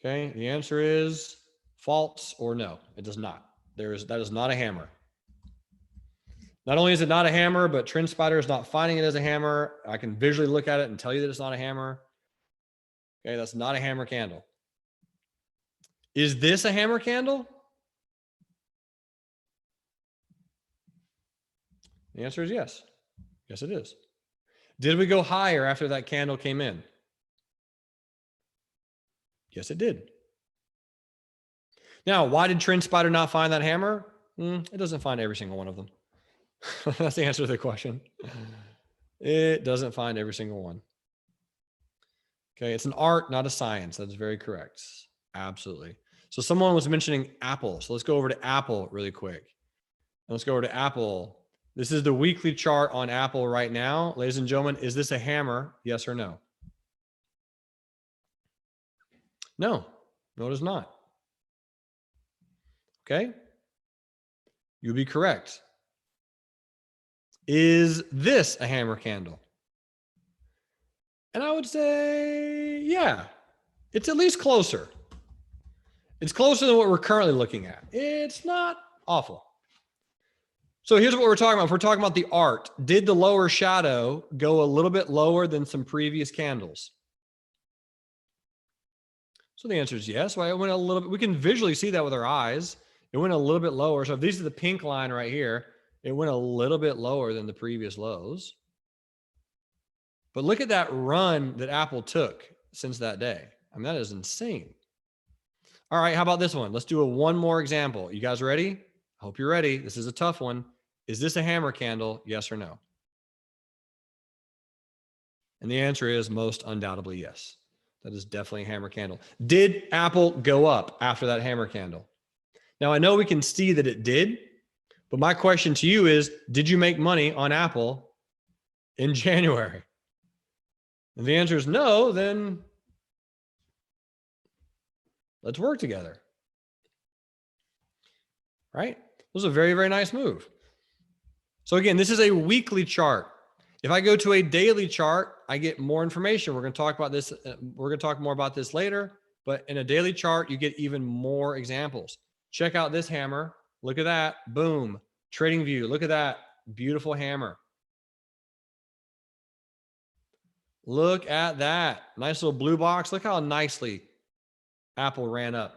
Okay, the answer is false or no, it does not. That is not a hammer. Not only is it not a hammer, but TrendSpider is not finding it as a hammer. I can visually look at it and tell you that it's not a hammer. Okay, that's not a hammer candle. Is this a hammer candle? The answer is yes. Yes, it is. Did we go higher after that candle came in? Yes, it did. Now, why did TrendSpider not find that hammer? It doesn't find every single one of them. That's the answer to the question. It doesn't find every single one. Okay, it's an art, not a science. That's very correct. Absolutely. So someone was mentioning Apple. So let's go over to Apple really quick. Let's go over to Apple. This is the weekly chart on Apple right now. Ladies and gentlemen, is this a hammer? Yes or no? No, it is not. Okay. You'd be correct. Is this a hammer candle? And I would say, yeah, it's at least closer. It's closer than what we're currently looking at. It's not awful. So here's what we're talking about. If we're talking about the art, did the lower shadow go a little bit lower than some previous candles? So the answer is yes. Well, it went a little bit. We can visually see that with our eyes. It went a little bit lower. So if these are the pink line right here, it went a little bit lower than the previous lows. But look at that run that Apple took since that day. I mean, that is insane. All right, how about this one? Let's do one more example. You guys ready? I hope you're ready. This is a tough one. Is this a hammer candle? Yes or no? And the answer is most undoubtedly yes. That is definitely a hammer candle. Did Apple go up after that hammer candle? Now, I know we can see that it did, but my question to you is, did you make money on Apple in January? If the answer is no, then let's work together. Right? It was a very, very nice move. So again, this is a weekly chart. If I go to a daily chart, I get more information. We're going to talk about this. We're going to talk more about this later, but in a daily chart, you get even more examples. Check out this hammer. Look at that. Boom. Trading view. Look at that. Beautiful hammer. Look at that. Nice little blue box. Look how nicely Apple ran up.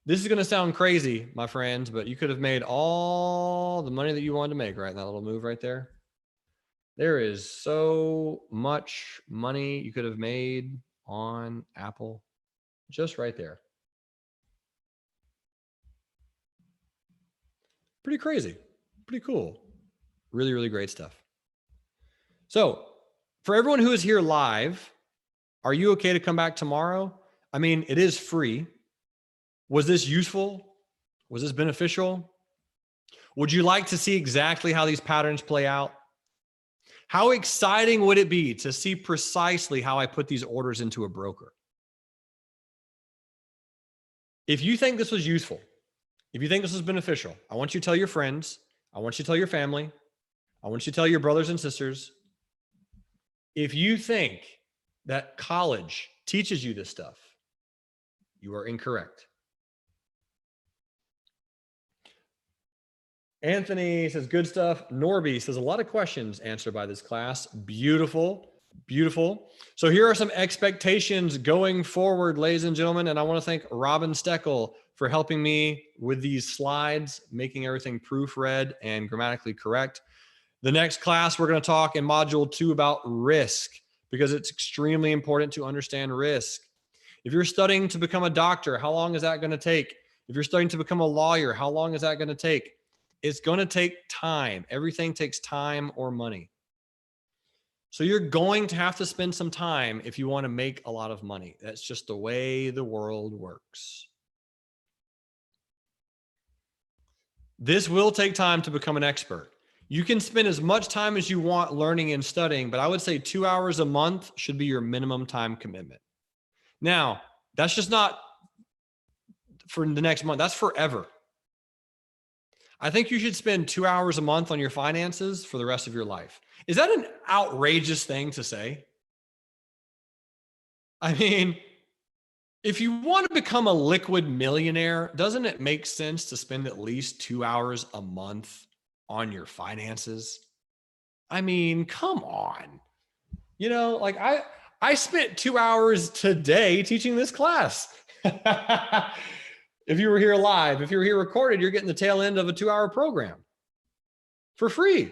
This is going to sound crazy, my friends, but you could have made all the money that you wanted to make, right? That little move right there. There is so much money you could have made on Apple just right there. Pretty crazy. Pretty cool. Really, really great stuff. So for everyone who is here live, are you okay to come back tomorrow? I mean, it is free. Was this useful? Was this beneficial? Would you like to see exactly how these patterns play out? How exciting would it be to see precisely how I put these orders into a broker? If you think this was useful, if you think this was beneficial, I want you to tell your friends, I want you to tell your family, I want you to tell your brothers and sisters. If you think that college teaches you this stuff, you are incorrect. Anthony says, good stuff. Norby says, a lot of questions answered by this class. Beautiful, beautiful. So here are some expectations going forward, ladies and gentlemen. And I want to thank Robin Steckel for helping me with these slides, making everything proofread and grammatically correct. The next class, we're going to talk in module 2 about risk, because it's extremely important to understand risk. If you're studying to become a doctor, how long is that going to take? If you're studying to become a lawyer, how long is that going to take? It's going to take time. Everything takes time or money. So you're going to have to spend some time if you want to make a lot of money. That's just the way the world works. This will take time to become an expert. You can spend as much time as you want learning and studying, but I would say 2 hours a month should be your minimum time commitment. Now, that's just not for the next month. That's forever. I think you should spend 2 hours a month on your finances for the rest of your life. Is that an outrageous thing to say? I mean, if you want to become a liquid millionaire, doesn't it make sense to spend at least 2 hours a month on your finances? I mean, come on. You know, like I spent 2 hours today teaching this class. If you were here live, if you were here recorded, you're getting the tail end of a 2-hour program for free.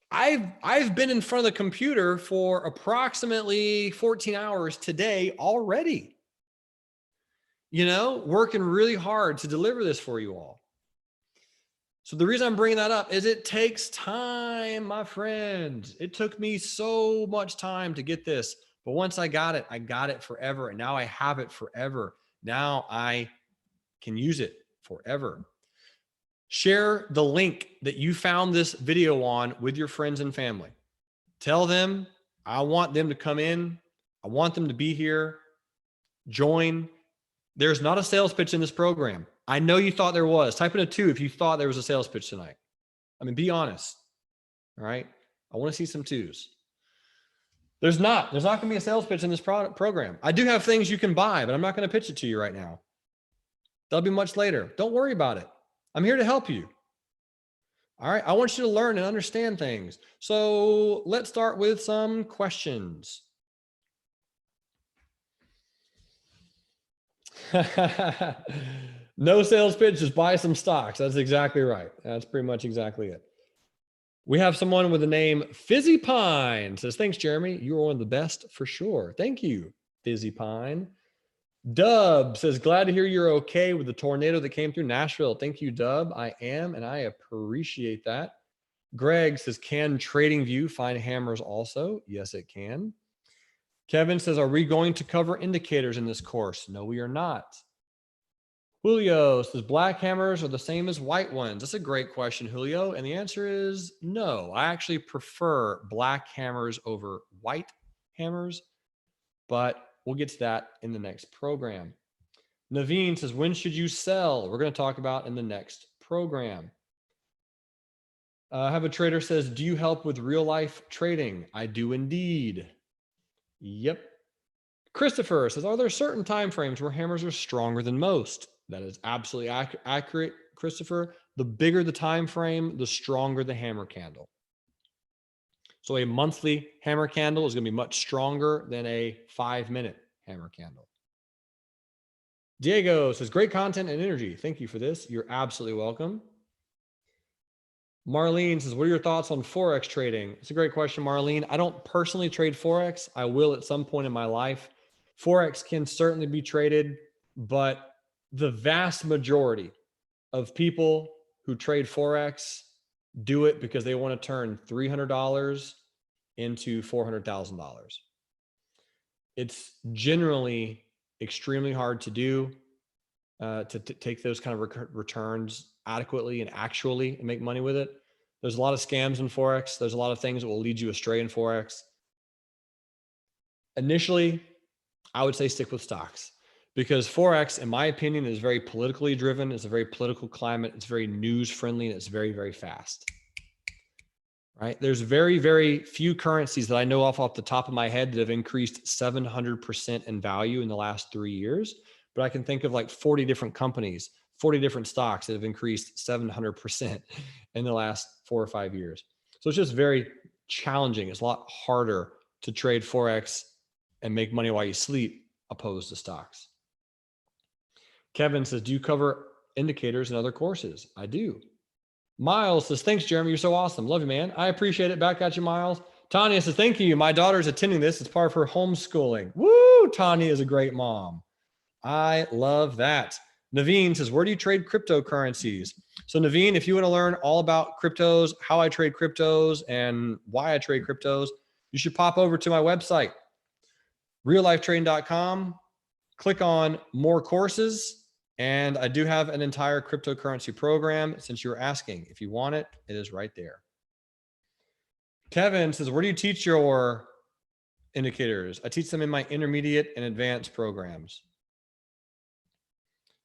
I've been in front of the computer for approximately 14 hours today already. You know, working really hard to deliver this for you all. So the reason I'm bringing that up is it takes time, my friends. It took me so much time to get this, but once I got it forever. And now I have it forever. Now I can use it forever. Share the link that you found this video on with your friends and family. Tell them, I want them to come in. I want them to be here. Join. There's not a sales pitch in this program. I know you thought there was. Type in a 2 if you thought there was a sales pitch tonight. I mean, be honest. All right. I want to see some 2s. There's not going to be a sales pitch in this program. I do have things you can buy, but I'm not going to pitch it to you right now. That'll be much later. Don't worry about it. I'm here to help you. All right. I want you to learn and understand things. So let's start with some questions. No sales pitch, just buy some stocks. That's exactly right. That's pretty much exactly it. We have someone with the name Fizzy Pine. Says, thanks, Jeremy. You are one of the best for sure. Thank you, Fizzy Pine. Dub says, glad to hear you're okay with the tornado that came through Nashville. Thank you, Dub. I am, and I appreciate that. Greg says, can TradingView find hammers also? Yes, it can. Kevin says, are we going to cover indicators in this course? No, we are not. Julio says, black hammers are the same as white ones. That's a great question, Julio. And the answer is no. I actually prefer black hammers over white hammers, but we'll get to that in the next program. Naveen says, when should you sell? We're going to talk about in the next program. Have a trader says, do you help with real life trading? I do indeed. Yep. Christopher says, are there certain time frames where hammers are stronger than most? That is absolutely accurate, Christopher. The bigger the time frame, the stronger the hammer candle. So a monthly hammer candle is going to be much stronger than a 5-minute hammer candle. Diego says, great content and energy. Thank you for this. You're absolutely welcome. Marlene says, what are your thoughts on Forex trading? It's a great question, Marlene. I don't personally trade Forex. I will at some point in my life. Forex can certainly be traded, but the vast majority of people who trade Forex do it because they want to turn $300 into $400,000. It's generally extremely hard to do. to take those kind of returns adequately and actually and make money with it. There's a lot of scams in Forex. There's a lot of things that will lead you astray in Forex. Initially, I would say stick with stocks, because Forex, in my opinion, is very politically driven. It's a very political climate. It's very news friendly, and it's very, very fast. Right? There's very, very few currencies that I know off the top of my head that have increased 700% in value in the last 3 years. But I can think of like 40 different companies, 40 different stocks that have increased 700% in the last 4 or 5 years. So it's just very challenging. It's a lot harder to trade Forex and make money while you sleep opposed to stocks. Kevin says, do you cover indicators in other courses? I do. Miles says, thanks, Jeremy. You're so awesome. Love you, man. I appreciate it. Back at you, Miles. Tanya says, thank you. My daughter's attending this. It's part of her homeschooling. Woo! Tanya is a great mom. I love that. Naveen says, where do you trade cryptocurrencies? So Naveen, if you want to learn all about cryptos, how I trade cryptos, and why I trade cryptos, you should pop over to my website, reallifetrading.com, click on more courses. And I do have an entire cryptocurrency program. Since you were asking, if you want it, it is right there. Kevin says, where do you teach your indicators? I teach them in my intermediate and advanced programs.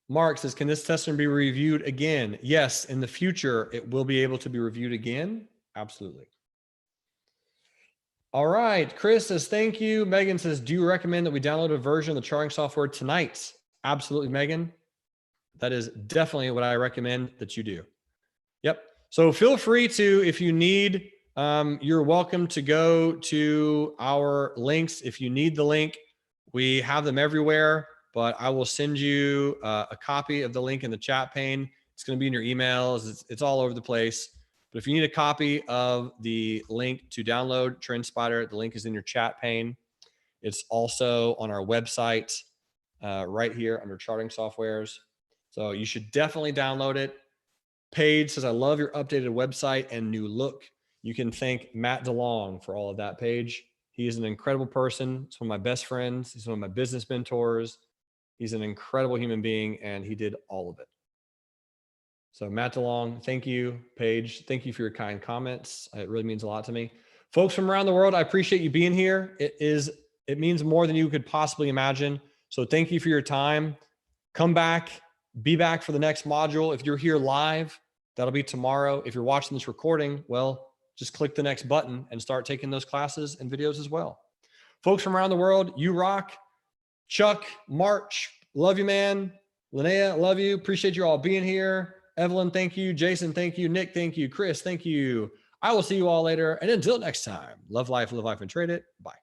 Mark says, can this test be reviewed again? Yes, in the future, it will be able to be reviewed again. Absolutely. All right. Chris says, thank you. Megan says, do you recommend that we download a version of the charting software tonight? Absolutely, Megan. That is definitely what I recommend that you do. Yep. So feel free to, if you need, you're welcome to go to our links. If you need the link, we have them everywhere, but I will send you a copy of the link in the chat pane. It's going to be in your emails. It's all over the place. But if you need a copy of the link to download TrendSpider, the link is in your chat pane. It's also on our website right here under charting softwares. So you should definitely download it. Paige says, I love your updated website and new look. You can thank Matt DeLong for all of that, Paige. He is an incredible person. He's one of my best friends. He's one of my business mentors. He's an incredible human being, and he did all of it. So Matt DeLong, thank you. Paige, thank you for your kind comments. It really means a lot to me. Folks from around the world, I appreciate you being here. It means more than you could possibly imagine. So thank you for your time. Come back. Be back for the next module. If you're here live, that'll be tomorrow. If you're watching this recording, well, just click the next button and start taking those classes and videos as well. Folks from around the world, you rock. Chuck, March, love you, man. Linnea, love you. Appreciate you all being here. Evelyn, thank you. Jason, thank you. Nick, thank you. Chris, thank you. I will see you all later. And until next time, love life, live life, and trade it. Bye.